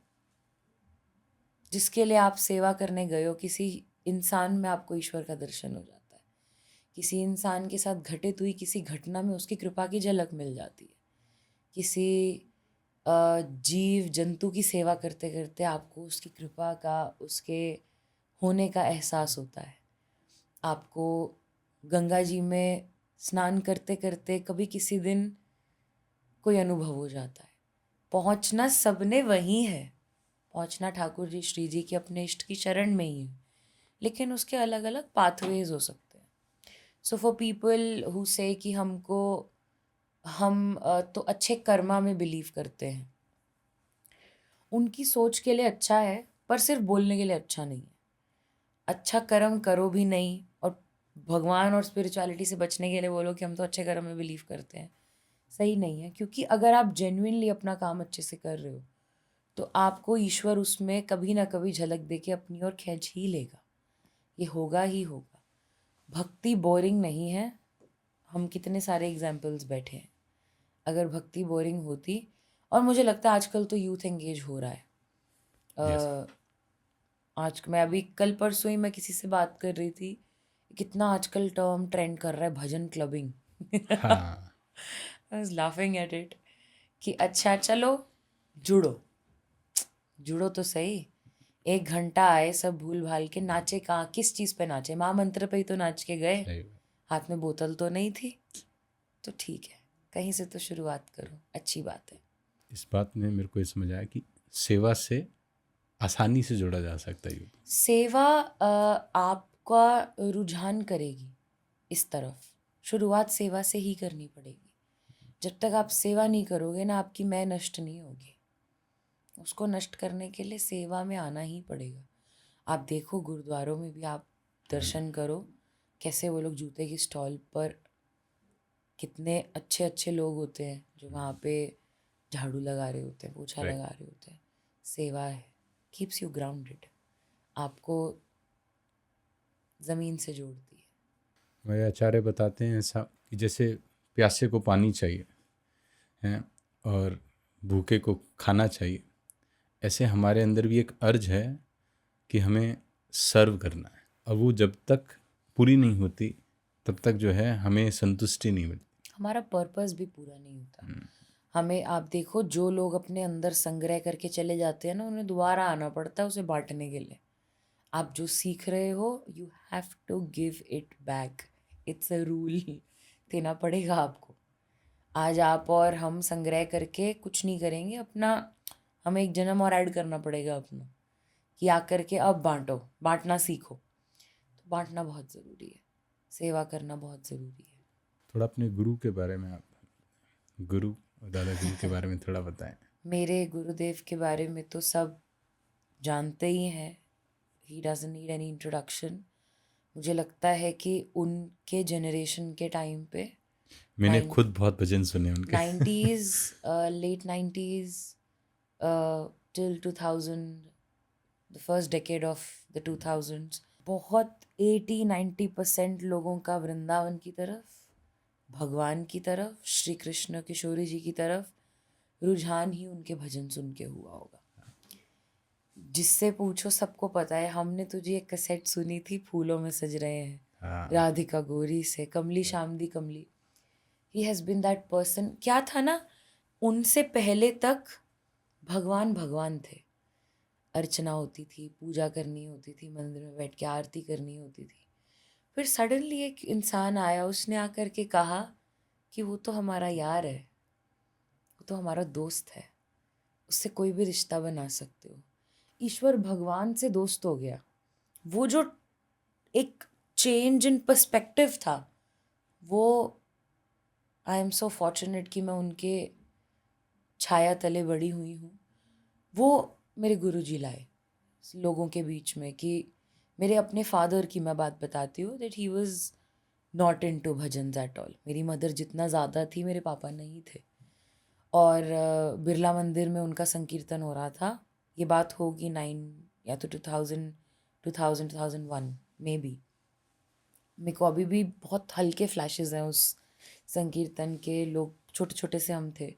जिसके लिए आप सेवा करने गए हो, किसी इंसान में आपको ईश्वर का दर्शन हो जाता है। किसी इंसान के साथ घटित हुई किसी घटना में उसकी कृपा की झलक मिल जाती है। किसी जीव जंतु की सेवा करते करते आपको उसकी कृपा का, उसके होने का एहसास होता है। आपको गंगा जी में स्नान करते करते कभी किसी दिन कोई अनुभव हो जाता है। पहुंचना सबने वही है, पहुंचना ठाकुर जी श्री जी के अपने इष्ट की शरण में ही है, लेकिन उसके अलग अलग पाथवेज हो सकते हैं। सो फॉर पीपल हु से कि हमको हम तो अच्छे कर्मा में बिलीव करते हैं, उनकी सोच के लिए अच्छा है, पर सिर्फ बोलने के लिए अच्छा नहीं है। अच्छा कर्म करो भी नहीं और भगवान और स्पिरिचुअलिटी से बचने के लिए बोलो कि हम तो अच्छे कर्म में बिलीव करते हैं, सही नहीं है। क्योंकि अगर आप जेन्युइनली अपना काम अच्छे से कर रहे हो तो आपको ईश्वर उसमें कभी ना कभी झलक दे के अपनी ओर खींच ही लेगा, ये होगा ही होगा। भक्ति बोरिंग नहीं है। हम कितने सारे एग्जाम्पल्स बैठे हैं। अगर भक्ति बोरिंग होती, और मुझे लगता है आजकल तो यूथ एंगेज हो रहा है। यस। आज मैं अभी कल परसों ही मैं किसी से बात कर रही थी, कितना आजकल टर्म ट्रेंड कर रहा है भजन क्लबिंग। हाँ। I was laughing at it कि अच्छा चलो जुड़ो, जुड़ो तो सही। 1 घंटा आए सब भूल भाल के, नाचे कहाँ, किस चीज़ पे नाचे, माँ मंत्र पे ही तो नाच के गए, सही बात। हाथ में बोतल तो नहीं थी। तो ठीक है, कहीं से तो शुरुआत करो, अच्छी बात है। इस बात ने मेरे को ये समझ आया कि सेवा से आसानी से जोड़ा जा सकता है यूथ। सेवा आपका रुझान करेगी इस तरफ। शुरुआत सेवा से ही करनी पड़ेगी। जब तक आप सेवा नहीं करोगे ना, आपकी मैं नष्ट नहीं होगी। उसको नष्ट करने के लिए सेवा में आना ही पड़ेगा। आप देखो गुरुद्वारों में भी आप दर्शन करो, कैसे वो लोग जूते की स्टॉल पर, कितने अच्छे अच्छे लोग होते हैं जो वहाँ पे झाड़ू लगा रहे होते हैं, पोछा राइट। लगा रहे होते हैं। सेवा है, कीप्स यू ग्राउंडेड, आपको ज़मीन से जोड़ती है। हमारे आचार्य बताते हैं ऐसा कि जैसे प्यासे को पानी चाहिए हैं और भूखे को खाना चाहिए, ऐसे हमारे अंदर भी एक अर्ज है कि हमें सर्व करना है। अब वो जब तक पूरी नहीं होती तब तक जो है हमें संतुष्टि नहीं मिलती। हमारा पर्पस भी पूरा नहीं होता। हमें आप देखो, जो लोग अपने अंदर संग्रह करके चले जाते हैं ना, उन्हें दोबारा आना पड़ता है उसे बांटने के लिए। आप जो सीख रहे हो you have to give it back, it's a rule. देना पड़ेगा आपको। आज आप और हम संग्रह करके कुछ नहीं करेंगे अपना, हमें एक जन्म और ऐड करना पड़ेगा अपना, कि आकर के अब बांटो, बांटना सीखो। तो बांटना बहुत ज़रूरी है, सेवा करना बहुत ज़रूरी है। थोड़ा अपने गुरु के बारे में आप, गुरु और दादा गुरु के बारे में थोड़ा बताएं। मेरे गुरुदेव के बारे में तो सब जानते ही हैं, he doesn't need any introduction. मुझे लगता है कि उनके जनरेशन के टाइम पे मैंने खुद बहुत भजन सुने उनके। 90s, late 90s, till 2000, the first decade of the 2000s, बहुत 80-90% लोगों का वृंदावन की तरफ, भगवान की तरफ, श्री कृष्ण किशोरी जी की तरफ रुझान ही उनके भजन सुन के हुआ होगा। जिससे पूछो सबको पता है। हमने तुझे एक कैसेट सुनी थी, फूलों में सज रहे हैं, हाँ, राधिका गौरी से, कमली शामदी कमली। He has been that person. क्या था ना, उनसे पहले तक भगवान भगवान थे। अर्चना होती थी, पूजा करनी होती थी, मंदिर में बैठ के आरती करनी होती थी। फिर सडनली एक इंसान आया, उसने आकर के कहा कि वो तो हमारा यार है, वो तो हमारा दोस्त है, उससे कोई भी रिश्ता बना सकते हो। ईश्वर भगवान से दोस्त हो गया। वो जो एक चेंज इन पर्सपेक्टिव था, वो आई एम सो फॉर्चुनेट कि मैं उनके छाया तले बड़ी हुई हूँ। वो मेरे गुरुजी लाए लोगों के बीच में। कि मेरे अपने फादर की मैं बात बताती हूँ, that he was not into bhajan at all. मेरी मदर जितना ज़्यादा थी, मेरे पापा नहीं थे। और बिरला मंदिर में उनका संकीर्तन हो रहा था। ये बात होगी 9 या तो 2000 में बी। मेरे को अभी भी बहुत हल्के फ्लैशेस हैं उस संकीर्तन के। लोग छोटे छोटे से हम थे,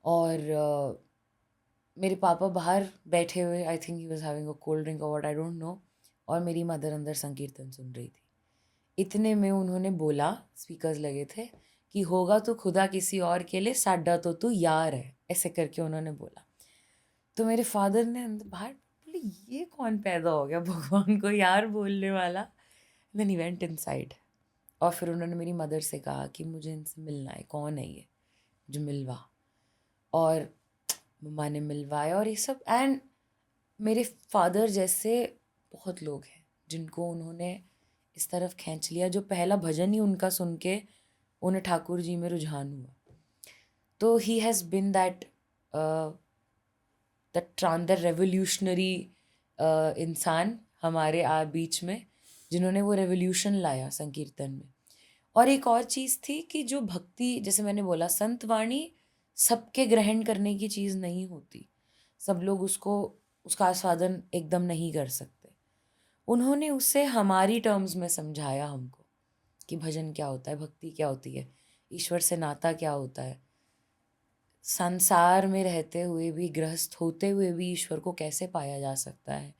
और मेरे पापा बाहर बैठे हुए, I think he was having a cold drink और व्हाट, आई डोंट नो। और मेरी मदर अंदर संकीर्तन सुन रही थी। इतने में उन्होंने बोला, स्पीकर्स लगे थे, कि होगा तो खुदा किसी और के लिए, साडा तो तू यार है, ऐसे करके उन्होंने बोला। तो मेरे फादर ने अंदर बाहर बोले, ये कौन पैदा हो गया भगवान को यार बोलने वाला। Then he went inside. और फिर उन्होंने मेरी मदर से कहा कि मुझे इनसे मिलना है, कौन है ये, जो मिलवा। और मम्मा ने मिलवाया और ये सब। एंड मेरे फादर जैसे बहुत लोग हैं जिनको उन्होंने इस तरफ खींच लिया, जो पहला भजन ही उनका सुन के उन्हें ठाकुर जी में रुझान हुआ। तो he has been that the revolutionary इंसान हमारे बीच में, जिन्होंने वो रेवोल्यूशन लाया संकीर्तन में। और एक और चीज़ थी कि जो भक्ति, जैसे मैंने बोला, संत वाणी सबके ग्रहण करने की चीज़ नहीं होती। सब लोग उसका आस्वादन एकदम नहीं कर सकते। उन्होंने उसे हमारी टर्म्स में समझाया हमको, कि भजन क्या होता है, भक्ति क्या होती है, ईश्वर से नाता क्या होता है, संसार में रहते हुए भी, गृहस्थ होते हुए भी ईश्वर को कैसे पाया जा सकता है।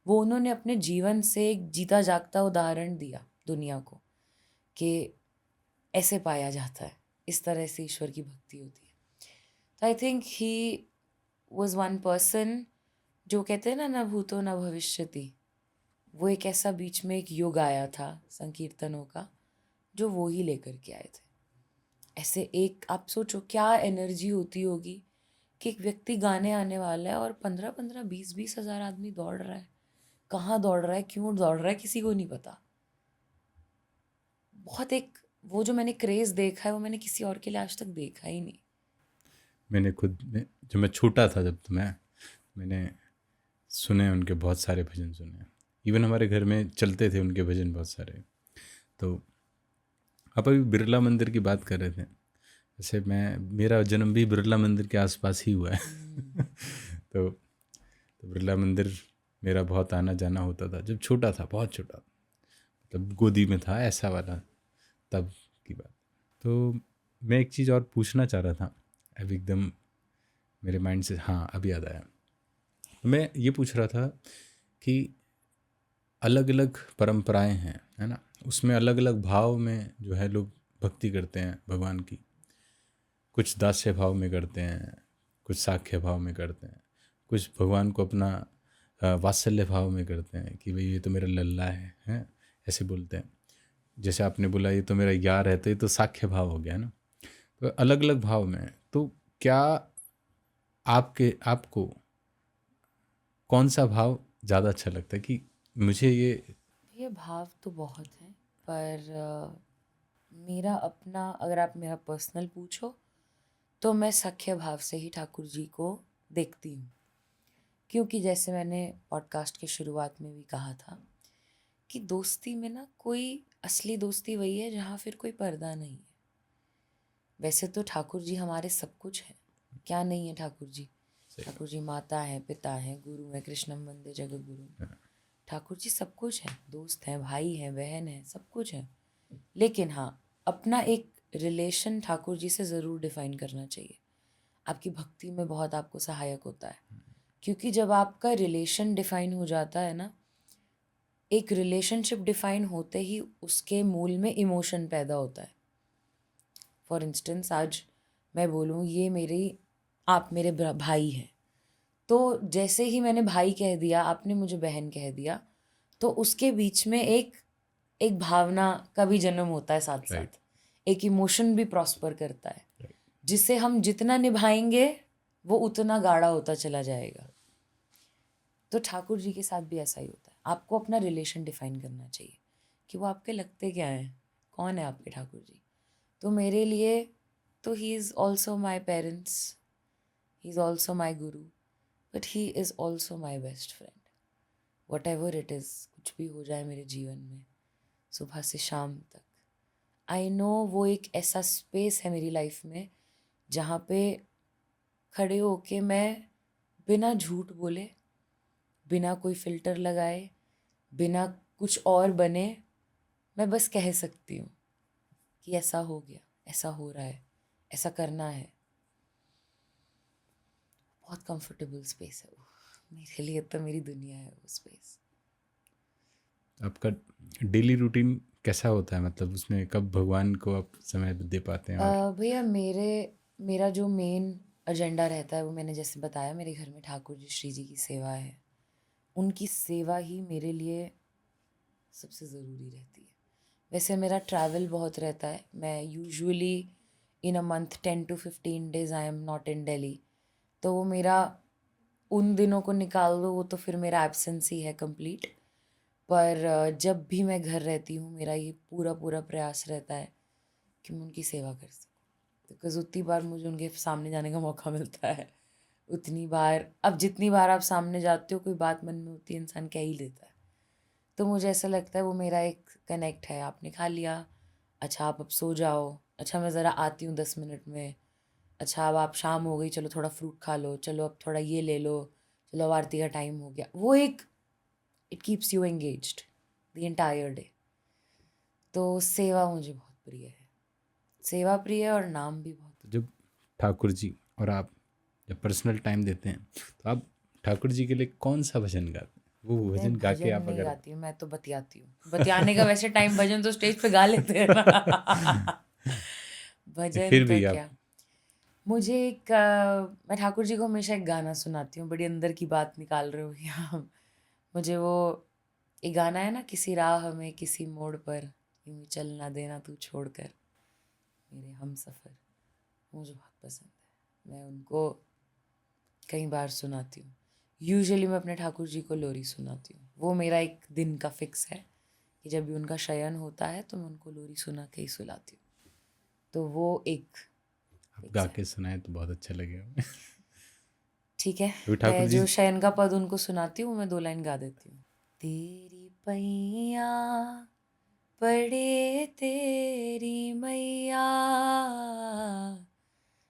वो उन्होंने अपने जीवन से एक जीता जागता उदाहरण दिया दुनिया को, कि ऐसे पाया जाता है, इस तरह से ईश्वर की भक्ति होती है। तो I think he was one person, जो कहते हैं ना भूतो न भविष्यति, वो एक ऐसा बीच में एक युग आया था संकीर्तनों का, जो वो ही लेकर के आए थे। ऐसे एक, आप सोचो क्या एनर्जी होती होगी कि एक व्यक्ति गाने आने वाला है और 15-15, 20-20 हज़ार आदमी दौड़ रहा है। कहाँ दौड़ रहा है, क्यों दौड़ रहा है, किसी को नहीं पता। बहुत एक, वो जो मैंने क्रेज़ देखा है, वो मैंने किसी और के लिए आज तक देखा ही नहीं। मैंने खुद में, जब मैं छोटा था, जब तो मैंने सुने उनके बहुत सारे भजन सुने। इवन हमारे घर में चलते थे उनके भजन बहुत सारे। तो आप अभी बिरला मंदिर की बात कर रहे थे, जैसे मेरा जन्म भी बिरला मंदिर के आसपास ही हुआ है। तो बिरला मंदिर मेरा बहुत आना जाना होता था जब छोटा था, बहुत छोटा, मतलब गोदी में था ऐसा वाला, तब की बात। तो मैं एक चीज़ और पूछना चाह रहा था, अब एकदम मेरे माइंड से, हाँ अभी याद आया। तो मैं ये पूछ रहा था कि अलग अलग परंपराएं हैं, है ना, उसमें अलग अलग भाव में जो है लोग भक्ति करते हैं भगवान की। कुछ दास्य भाव में करते हैं, कुछ साख्य भाव में करते हैं, कुछ भगवान को अपना वात्सल्य भाव में करते हैं कि भाई ये तो मेरा लल्ला है, हैं, ऐसे बोलते हैं। जैसे आपने बोला ये तो मेरा यार है, तो ये तो साख्य भाव हो गया ना। तो अलग अलग भाव में है। तो क्या आपको कौन सा भाव ज़्यादा अच्छा लगता है कि मुझे ये भाव तो बहुत हैं, पर मेरा अपना, अगर आप मेरा पर्सनल पूछो तो मैं सख्य भाव से ही ठाकुर जी को देखती हूँ। क्योंकि जैसे मैंने पॉडकास्ट के शुरुआत में भी कहा था कि दोस्ती में ना कोई असली दोस्ती वही है जहाँ फिर कोई पर्दा नहीं है। वैसे तो ठाकुर जी हमारे सब कुछ हैं, क्या नहीं है ठाकुर जी। सही ठाकुर जी माता हैं, पिता हैं, गुरु हैं, कृष्णम वंदे जगत गुरु। ठाकुर जी सब कुछ हैं, दोस्त हैं, भाई हैं, बहन हैं, सब कुछ हैं। लेकिन हाँ, अपना एक रिलेशन ठाकुर जी से ज़रूर डिफाइन करना चाहिए। आपकी भक्ति में बहुत आपको सहायक होता है। क्योंकि जब आपका रिलेशन डिफाइन हो जाता है ना, एक रिलेशनशिप डिफाइन होते ही उसके मूल में इमोशन पैदा होता है। फॉर इंस्टेंस आज मैं बोलूँ ये मेरी, आप मेरे भाई हैं, तो जैसे ही मैंने भाई कह दिया, आपने मुझे बहन कह दिया, तो उसके बीच में एक एक भावना का भी जन्म होता है साथ राइट। साथ। एक इमोशन भी प्रॉस्पर करता है, राइट। जिसे हम जितना निभाएंगे वो उतना गाढ़ा होता चला जाएगा। तो ठाकुर जी के साथ भी ऐसा ही होता है। आपको अपना रिलेशन डिफाइन करना चाहिए कि वो आपके लगते क्या हैं, कौन है आपके ठाकुर जी। तो मेरे लिए तो he is also my parents, he is also my guru, but he is also my best friend. Whatever it is, कुछ भी हो जाए मेरे जीवन में सुबह से शाम तक, आई नो वो एक ऐसा स्पेस है मेरी लाइफ में जहाँ पे खड़े होके मैं बिना झूठ बोले, बिना कोई फ़िल्टर लगाए, बिना कुछ और बने, मैं बस कह सकती हूँ कि ऐसा हो गया, ऐसा हो रहा है, ऐसा करना है। बहुत कंफर्टेबल स्पेस है वो मेरे लिए, तो मेरी दुनिया है वो स्पेस। आपका डेली रूटीन कैसा होता है, मतलब उसमें कब भगवान को आप समय दे पाते हैं? और भैया मेरा जो मेन एजेंडा रहता है वो मैंने जैसे बताया, मेरे घर में ठाकुर जी श्री जी की सेवा है। उनकी सेवा ही मेरे लिए सबसे ज़रूरी रहती है। वैसे मेरा ट्रैवल बहुत रहता है, मैं usually in a month 10 to 15 days I am not in Delhi. तो वो मेरा उन दिनों को निकाल दो, वो तो फिर मेरा एब्सेंस ही है कंप्लीट। पर जब भी मैं घर रहती हूँ मेरा ये पूरा पूरा प्रयास रहता है कि मैं उनकी सेवा कर सकूँ। बिकॉज़ उतनी बार मुझे उनके सामने जाने का मौका मिलता है, उतनी बार, अब जितनी बार आप सामने जाते हो कोई बात मन में होती है, इंसान कह ही लेता है। तो मुझे ऐसा लगता है वो मेरा एक कनेक्ट है। आपने खा लिया, अच्छा आप अब सो जाओ, अच्छा मैं ज़रा आती हूँ 10 मिनट में, अच्छा अब आप शाम हो गई, चलो थोड़ा फ्रूट खा लो, चलो अब थोड़ा ये ले लो, चलो अब आरती का टाइम हो गया। वो एक, it keeps you engaged the entire day. तो सेवा मुझे बहुत प्रिय है, सेवा प्रिय है, और नाम भी बहुत। तो जब ठाकुर जी और आप जब पर्सनल टाइम देते हैं, तो आप ठाकुर जी के लिए कौन सा भजन गाते हैं? वो मैं भजन गा के भजन आप नहीं अगर गाती हूँ, मैं तो बतियाती हूँ। बतियाने का वैसे टाइम, भजन तो स्टेज पे गा लेते हैं ना। भजन फिर तो भी आप क्या, मुझे एक मैं ठाकुर जी को हमेशा एक गाना सुनाती हूँ। बड़ी अंदर की बात निकाल रहे हो भैया। मुझे वो एक गाना है ना, किसी राह में किसी मोड़ पर यूं ही चलना देना तू छोड़कर, मेरे हम सफ़र, मुझे बहुत पसंद है। मैं उनको कई बार सुनाती हूँ। यूजुअली मैं अपने ठाकुर जी को लोरी सुनाती हूँ। वो मेरा एक दिन का फिक्स है कि जब भी उनका शयन होता है तो मैं उनको लोरी सुना के ही सुलाती हूँ। तो वो एक आप गा फिक्स है। के सुनाए तो बहुत अच्छा लगेगा। ठीक है, तो ठाकुर मैं जी जो शयन का पद उनको सुनाती हूँ मैं 2 लाइन गा देती हूँ। तेरी पैया पड़े तेरी मैया,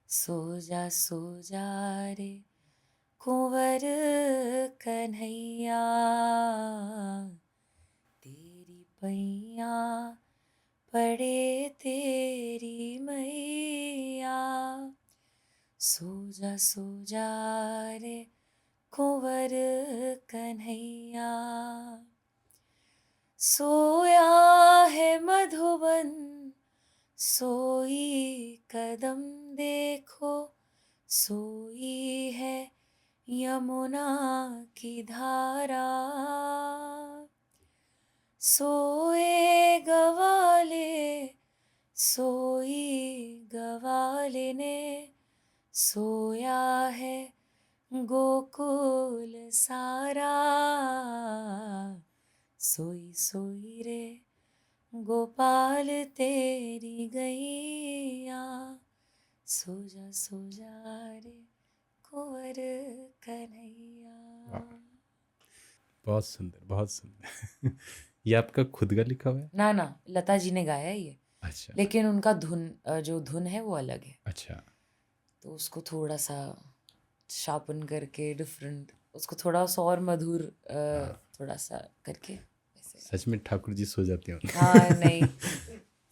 सो जा रे कुंवर कन्हैया, तेरी पैया पड़े तेरी मैया, सो जा रे कुंवर कन्हैया, सोया है मधुबन सोई कदम देखो, सोई है यमुना की धारा, सोए गवाले सोई गवाले ने, सोया है गोकुल सारा, सोई सोई रे गोपाल तेरी गैया, सो जा रे कुंवर कन्हैया। बहुत सुंदर, बहुत सुंदर। ये आपका खुद का लिखा हुआ है? ना ना, लता जी ने गाया है ये, अच्छा, लेकिन उनका जो धुन है वो अलग है, अच्छा। तो उसको थोड़ा सा शार्पन करके डिफरेंट, उसको थोड़ा सा और मधुर थोड़ा सा करके ऐसे। सच में ठाकुर जी सो जाते होंगे। हाँ नहीं,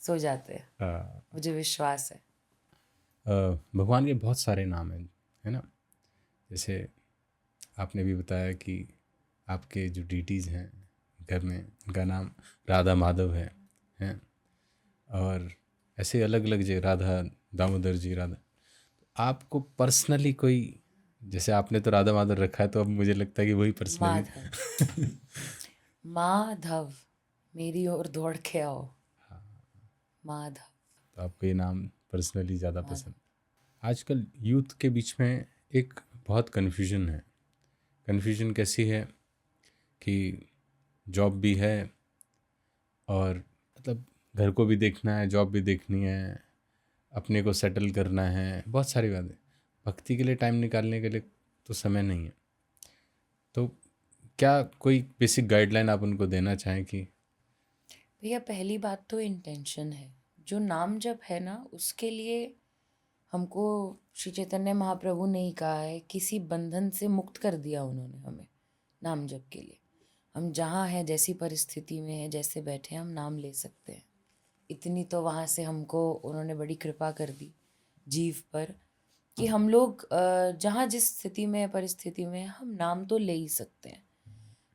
सो जाते हैं, हाँ। मुझे विश्वास है। भगवान के बहुत सारे नाम हैं, है ना? जैसे आपने भी बताया कि आपके जो डीटीज़ हैं घर में, उनका नाम राधा माधव है, हैं? और ऐसे अलग अलग जो राधा दामोदर जी, राधा, आपको पर्सनली कोई, जैसे आपने तो राधा माधव रखा है, तो अब मुझे लगता है कि वही पर्सनली। माधव, माधव, मेरी ओर दौड़ के आओ, माधव, तो आपको ये नाम पर्सनली ज़्यादा माधव। पसंद। आजकल यूथ के बीच में एक बहुत कन्फ्यूजन है। कन्फ्यूजन कैसी है कि जॉब भी है, और मतलब घर को भी देखना है, जॉब भी देखनी है, अपने को सेटल करना है, बहुत सारी बातें। भक्ति के लिए टाइम निकालने के लिए तो समय नहीं है। तो क्या कोई बेसिक गाइडलाइन आप उनको देना चाहें कि? भैया पहली बात तो इंटेंशन है, जो नाम जप है ना, उसके लिए हमको श्री चैतन्य महाप्रभु ने ही कहा है, किसी बंधन से मुक्त कर दिया उन्होंने हमें नाम जप के लिए। हम जहाँ हैं, जैसी परिस्थिति में हैं, जैसे बैठे हैं, हम नाम ले सकते हैं। इतनी तो वहाँ से हमको उन्होंने बड़ी कृपा कर दी जीव पर, कि हम लोग जहाँ जिस स्थिति में परिस्थिति में हैं, हम नाम तो ले ही सकते हैं।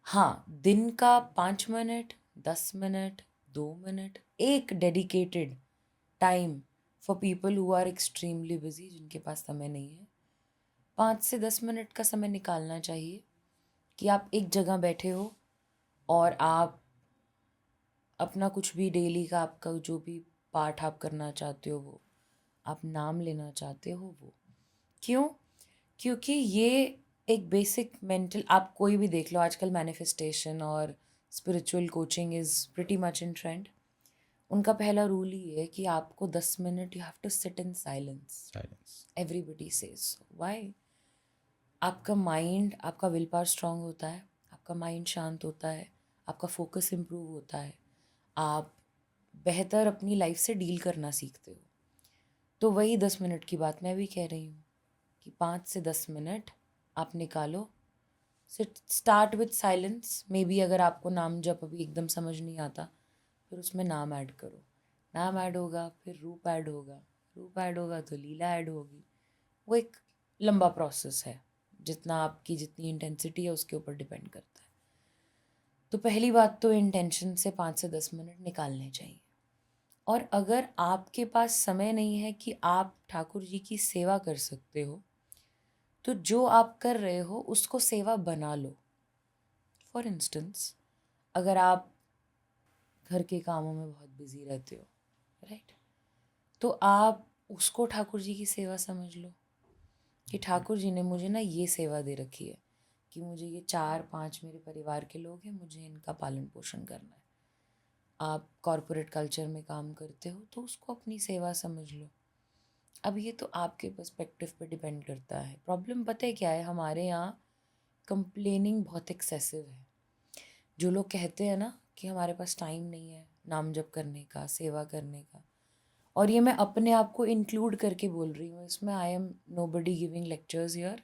हाँ, दिन का 5 मिनट, 10 मिनट, 2 मिनट, एक dedicated time for people who are extremely busy, जिनके पास समय नहीं है, 5 से 10 मिनट का समय निकालना चाहिए कि आप एक जगह बैठे हो और आप अपना कुछ भी डेली का आपका जो भी पाठ आप करना चाहते हो, वो आप नाम लेना चाहते हो, वो क्यों? क्योंकि ये एक बेसिक मेंटल, आप कोई भी देख लो आजकल, मैनिफेस्टेशन और spiritual coaching is pretty much in trend. उनका पहला रूल ही है कि आपको 10 minute you have to sit in silence. Silence. Everybody says why? आपका माइंड, आपका विल पावर स्ट्रांग होता है, आपका माइंड शांत होता है, आपका फोकस इम्प्रूव होता है, आप बेहतर अपनी लाइफ से डील करना सीखते हो। तो वही 10 मिनट की बात मैं भी कह रही हूँ कि 5 से 10 मिनट आप निकालो। Sit, start with silence. Maybe अगर आपको नाम जब अभी एकदम समझ नहीं आता, फिर उसमें नाम ऐड करो। नाम ऐड होगा, फिर रूप ऐड होगा, रूप ऐड होगा तो लीला ऐड होगी। वो एक लंबा प्रोसेस है, जितना आपकी जितनी इंटेंसिटी है उसके ऊपर डिपेंड करता है। तो पहली बात तो इंटेंशन से 5 से 10 मिनट निकालने चाहिए। और अगर आपके पास समय नहीं है कि आप ठाकुर जी की सेवा कर सकते हो, तो जो आप कर रहे हो उसको सेवा बना लो। फॉर इंस्टेंस, अगर आप घर के कामों में बहुत बिजी रहते हो, राइट, तो आप उसको ठाकुर जी की सेवा समझ लो कि ठाकुर जी ने मुझे ना ये सेवा दे रखी है कि मुझे ये 4-5 मेरे परिवार के लोग हैं, मुझे इनका पालन पोषण करना है। आप कॉरपोरेट कल्चर में काम करते हो तो उसको अपनी सेवा समझ लो। अब ये तो आपके पर्सपेक्टिव पे डिपेंड करता है। प्रॉब्लम पता है क्या है, हमारे यहाँ कंप्लेनिंग बहुत एक्सेसिव है। जो लोग कहते हैं ना कि हमारे पास टाइम नहीं है नाम जप करने का, सेवा करने का, और ये मैं अपने आप को इंक्लूड करके बोल रही हूँ इसमें, I am nobody giving lectures here.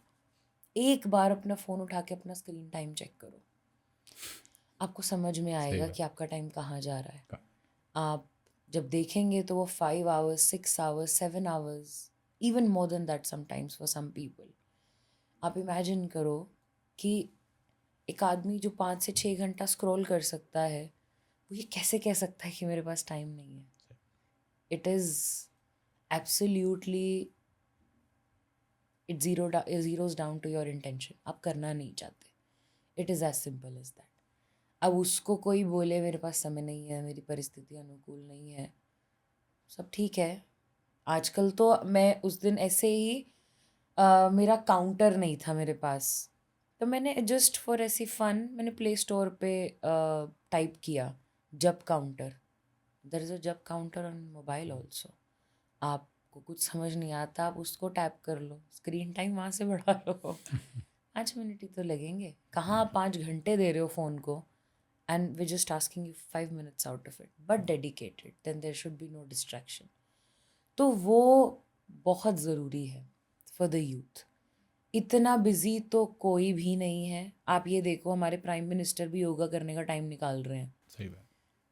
एक बार अपना फ़ोन उठा के अपना स्क्रीन टाइम चेक करो, आपको समझ में सही आएगा बात। कि आपका टाइम कहाँ जा रहा है। का- आप जब देखेंगे तो वो 5 hours, 6 hours, 7 hours, even more than that sometimes for some people. आप इमेजिन करो कि एक आदमी जो 5 से 6 घंटा स्क्रॉल कर सकता है, वो ये कैसे कह सकता है कि मेरे पास टाइम नहीं है? It is absolutely it zeroes down to your intention, आप करना नहीं चाहते। It is as simple as that. अब उसको कोई बोले मेरे पास समय नहीं है, मेरी परिस्थिति अनुकूल नहीं है, सब ठीक है। आजकल तो मैं उस दिन ऐसे ही मेरा काउंटर नहीं था मेरे पास, तो मैंने जस्ट फॉर ऐसी फन मैंने प्ले स्टोर पे टाइप किया जब काउंटर। देयर इज़ अ जब काउंटर ऑन मोबाइल ऑल्सो। आपको कुछ समझ नहीं आता, आप उसको टैप कर लो, स्क्रीन टाइम वहाँ से बढ़ा लो। 5 मिनट ही तो लगेंगे, कहाँ आप 5 घंटे दे रहे हो फ़ोन को। And we just asking you 5 minutes out of it, but dedicated, then there should be no distraction. तो वो बहुत ज़रूरी है फॉर द यूथ। इतना बिजी तो कोई भी नहीं है। आप ये देखो, हमारे प्राइम मिनिस्टर भी योगा करने का टाइम निकाल रहे हैं, सही बात।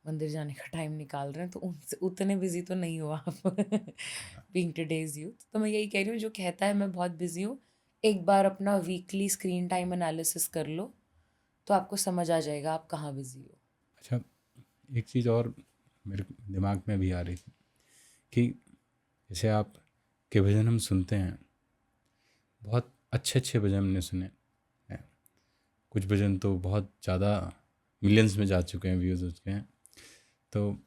मंदिर जाने का टाइम निकाल रहे हैं, तो उनसे उतने बिजी तो नहीं हो आप। बीइंग टुडेज यूथ, तो मैं यही कह रही हूँ, जो कहता है मैं बहुत बिजी हूँ, एक बार अपना वीकली स्क्रीन टाइम एनालिसिस कर लो, तो आपको समझ आ जाएगा आप कहाँ बिजी हो। अच्छा, एक चीज़ और मेरे दिमाग में भी आ रही थी कि जैसे आप के भजन हम सुनते हैं, बहुत अच्छे अच्छे भजन हमने सुने हैं, कुछ भजन तो बहुत ज़्यादा मिलियंस में जा चुके हैं, व्यूज़ हो चुके हैं। तो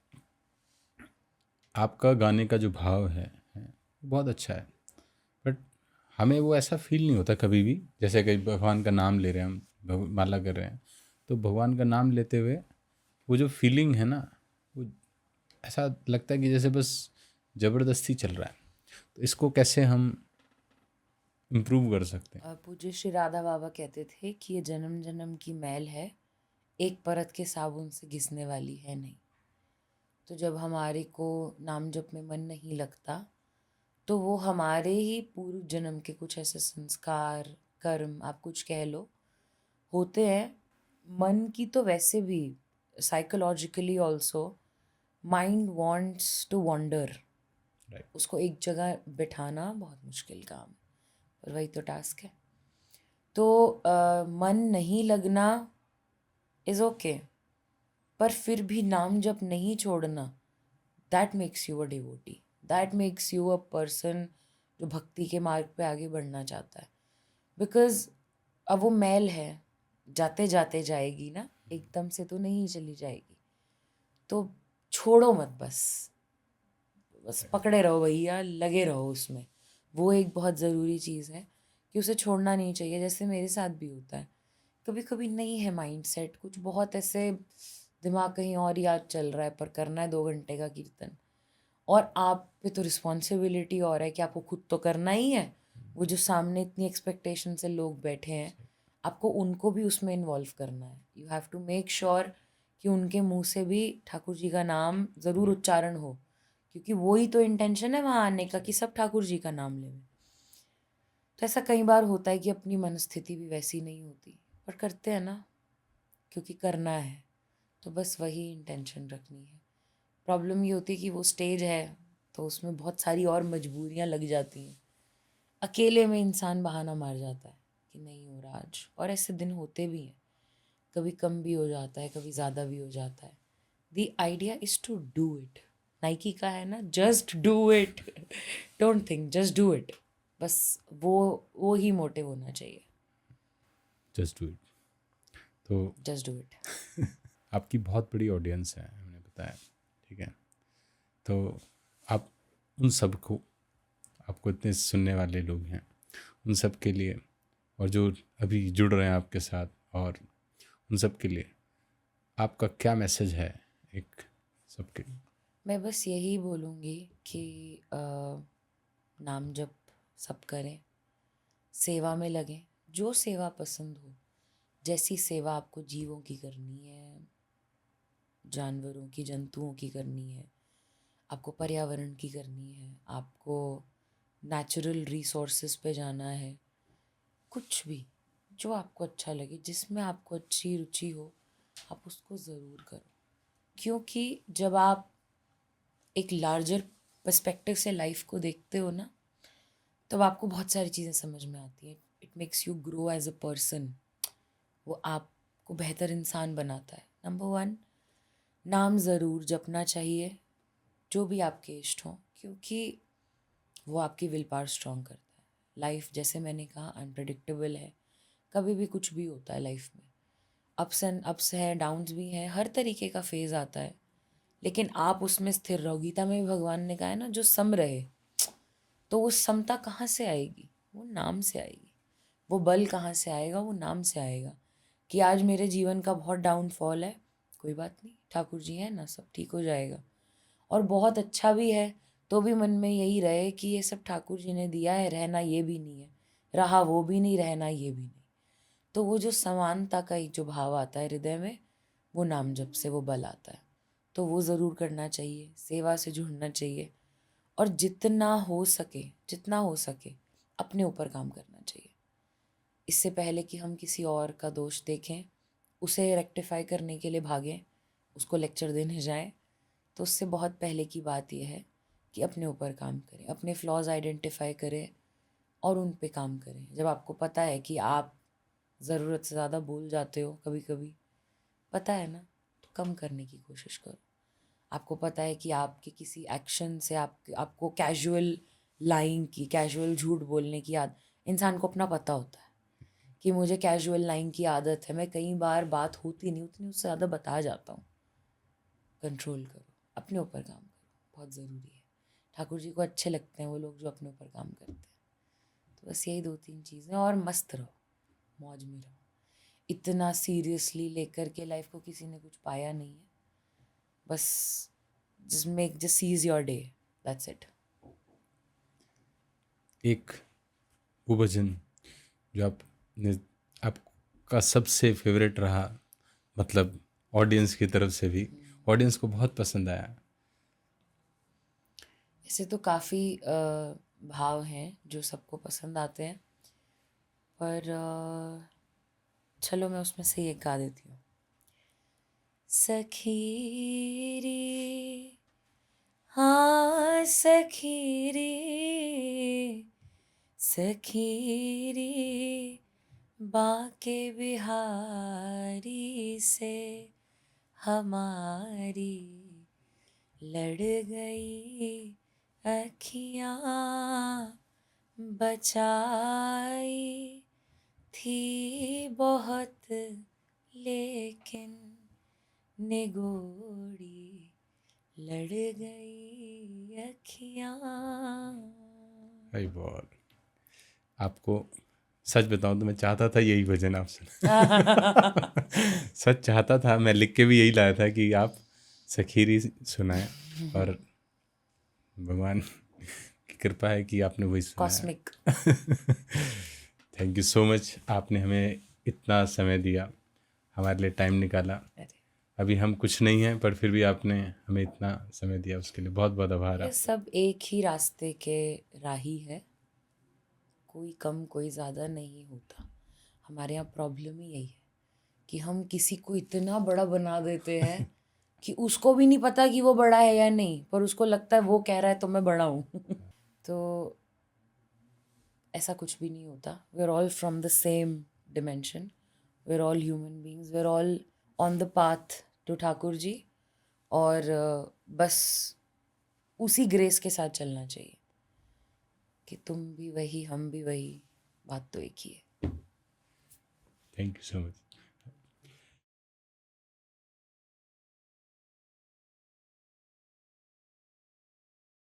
आपका गाने का जो भाव है बहुत अच्छा है, बट हमें वो ऐसा फील नहीं होता कभी भी, जैसे कि भगवान का नाम ले रहे हैं हम, माला कर रहे हैं, तो भगवान का नाम लेते हुए वो जो फीलिंग है ना, वो ऐसा लगता है कि जैसे बस ज़बरदस्ती चल रहा है। तो इसको कैसे हम इम्प्रूव कर सकते हैं? पूज्य श्री राधा बाबा कहते थे कि ये जन्म जन्म की मैल है, एक परत के साबुन से घिसने वाली है नहीं। तो जब हमारे को नाम जप में मन नहीं लगता, तो वो हमारे ही पूर्व जन्म के कुछ ऐसे संस्कार, कर्म, आप कुछ कह लो, होते हैं। मन की तो वैसे भी psychologically also mind wants to wander. Right. उसको एक जगह बिठाना बहुत मुश्किल काम है, पर वही तो टास्क है। तो मन नहीं लगना इज़ ओके, पर फिर भी नाम जप नहीं छोड़ना, that makes you a devotee, that makes you a person जो भक्ति के मार्ग पे आगे बढ़ना चाहता है। बिकॉज अब वो मैल है, जाते जाते जाएगी ना, एकदम से तो नहीं चली जाएगी। तो छोड़ो मत, बस बस पकड़े रहो भैया, लगे रहो उसमें। वो एक बहुत ज़रूरी चीज़ है कि उसे छोड़ना नहीं चाहिए। जैसे मेरे साथ भी होता है, कभी कभी नहीं है माइंड सेट, कुछ बहुत ऐसे दिमाग कहीं और याद चल रहा है, पर करना है 2 घंटे का कीर्तन, और आप पे तो रिस्पॉन्सिबिलिटी और है कि आपको खुद तो करना ही है। वो जो सामने इतनी एक्सपेक्टेशन से लोग बैठे हैं, आपको उनको भी उसमें इन्वॉल्व करना है। You have to make sure कि उनके मुंह से भी ठाकुर जी का नाम ज़रूर उच्चारण हो, क्योंकि वही तो इंटेंशन है वहाँ आने का, कि सब ठाकुर जी का नाम लें। तो ऐसा कई बार होता है कि अपनी मनस्थिति भी वैसी नहीं होती, पर करते हैं ना, क्योंकि करना है, तो बस वही इंटेंशन रखनी है। प्रॉब्लम ये होती है कि वो स्टेज है, तो उसमें बहुत सारी और मजबूरियां लग जाती हैं। अकेले में इंसान बहाना मार जाता है कि नहीं हो रहा आज, और ऐसे दिन होते भी हैं। कभी कम भी हो जाता है, कभी ज़्यादा भी हो जाता है। The idea is to do it. Nike का है ना, just do it, don't think, just do it. बस वो ही मोटिव होना चाहिए। Just do it. तो जस्ट डू इट। आपकी बहुत बड़ी ऑडियंस है, हमने बताया, ठीक है। तो आप उन सब को, आपको इतने सुनने वाले लोग हैं, उन सब के लिए, और जो अभी जुड़ रहे हैं आपके साथ, और उन सब के लिए आपका क्या मैसेज है एक सबके? मैं बस यही बोलूँगी कि नाम जप सब करें, सेवा में लगें, जो सेवा पसंद हो। जैसी सेवा आपको जीवों की करनी है, जानवरों की, जंतुओं की करनी है, आपको पर्यावरण की करनी है, आपको नेचुरल रिसोर्सेज पे जाना है, कुछ भी जो आपको अच्छा लगे, जिसमें आपको अच्छी रुचि हो, आप उसको ज़रूर करो। क्योंकि जब आप एक लार्जर पर्सपेक्टिव से लाइफ को देखते हो ना, तब आपको बहुत सारी चीज़ें समझ में आती हैं। It makes you grow as a person. वो आपको बेहतर इंसान बनाता है। नंबर वन, नाम ज़रूर जपना चाहिए, जो भी आपके इष्ट हों, क्योंकि वो आपकी विल पावर स्ट्रॉन्ग करता है। लाइफ जैसे मैंने कहा अनप्रेडिक्टेबल है, कभी भी कुछ भी होता है लाइफ में, अप्स हैं, डाउन्स भी हैं, हर तरीके का फेज़ आता है, लेकिन आप उसमें स्थिर रहो। गीता में भी भगवान ने कहा है ना, जो सम रहे, तो वो समता कहाँ से आएगी? वो नाम से आएगी। वो बल कहाँ से आएगा? वो नाम से आएगा। कि आज मेरे जीवन का बहुत डाउनफॉल है, कोई बात नहीं, ठाकुर जी हैं ना, सब ठीक हो जाएगा। और बहुत अच्छा भी है तो भी मन में यही रहे कि ये सब ठाकुर जी ने दिया है, रहना ये भी नहीं है, रहा वो भी नहीं, रहना ये भी नहीं। तो वो जो समानता का एक जो भाव आता है हृदय में, वो नाम जप से वो बल आता है। तो वो ज़रूर करना चाहिए, सेवा से जुड़ना चाहिए, और जितना हो सके अपने ऊपर काम करना चाहिए। इससे पहले कि हम किसी और का दोष देखें, उसे रेक्टिफाई करने के लिए भागें, उसको लेक्चर देने जाएं, तो उससे बहुत पहले की बात यह है कि अपने ऊपर काम करें, अपने फ्लॉज आइडेंटिफाई करें और उन पे काम करें। जब आपको पता है कि आप ज़रूरत से ज़्यादा बोल जाते हो कभी कभी, पता है ना, तो कम करने की कोशिश करो। आपको पता है कि आपके किसी एक्शन से आपको कैजुअल लाइंग की, कैजुअल झूठ बोलने की आदत, इंसान को अपना पता होता है कि मुझे कैजुअल लाइंग की आदत है, मैं कई बार बात होती नहीं उतनी उससे ज़्यादा बता जाता हूँ। कंट्रोल करो, अपने ऊपर काम करो, बहुत ज़रूरी है। ठाकुर जी को अच्छे लगते हैं वो लोग जो अपने ऊपर काम करते हैं। तो बस यही 2-3 चीज़ें, और मस्त रहो, मौज में रहो। इतना सीरियसली लेकर के लाइफ को किसी ने कुछ पाया नहीं है। बस just sees your day, that's it. एक वो भजन जो आपका सबसे फेवरेट रहा, मतलब ऑडियंस की तरफ से भी ऑडियंस को बहुत पसंद आया। ऐसे तो काफ़ी भाव हैं जो सबको पसंद आते हैं, पर चलो मैं उसमें से एक गा देती हूँ। सखी रे, हाँ सखी रे, सखी रे, बाके बिहारी से हमारी लड़ गई अखियाँ, बचाई थी बहुत लेकिन निगोड़ी लड़ गई अखियाँ। भाई बहुत, आपको सच बताऊं तो मैं चाहता था यही भजन आप सुन सच चाहता था, मैं लिख के भी यही लाया था कि आप सखीरी सुनाएं, और भगवान की कृपा है कि आपने वही सुनाया। Cosmic. Thank you so much, आपने हमें इतना समय दिया, हमारे लिए टाइम निकाला। अरे अभी हम कुछ नहीं हैं, पर फिर भी आपने हमें इतना समय दिया, उसके लिए बहुत बहुत आभार ये आप। सब एक ही रास्ते के राही है, कोई कम कोई ज़्यादा नहीं होता। हमारे यहाँ प्रॉब्लम ही यही है कि हम किसी को इतना बड़ा बना देते हैं कि उसको भी नहीं पता कि वो बड़ा है या नहीं, पर उसको लगता है वो कह रहा है तो मैं बड़ा हूँ। तो ऐसा कुछ भी नहीं होता। We are all from the same dimension, we are all human beings, we are all on the path to Thakur ji. और बस उसी ग्रेस के साथ चलना चाहिए कि तुम भी वही हम भी वही, बात तो एक ही है। Thank you so much.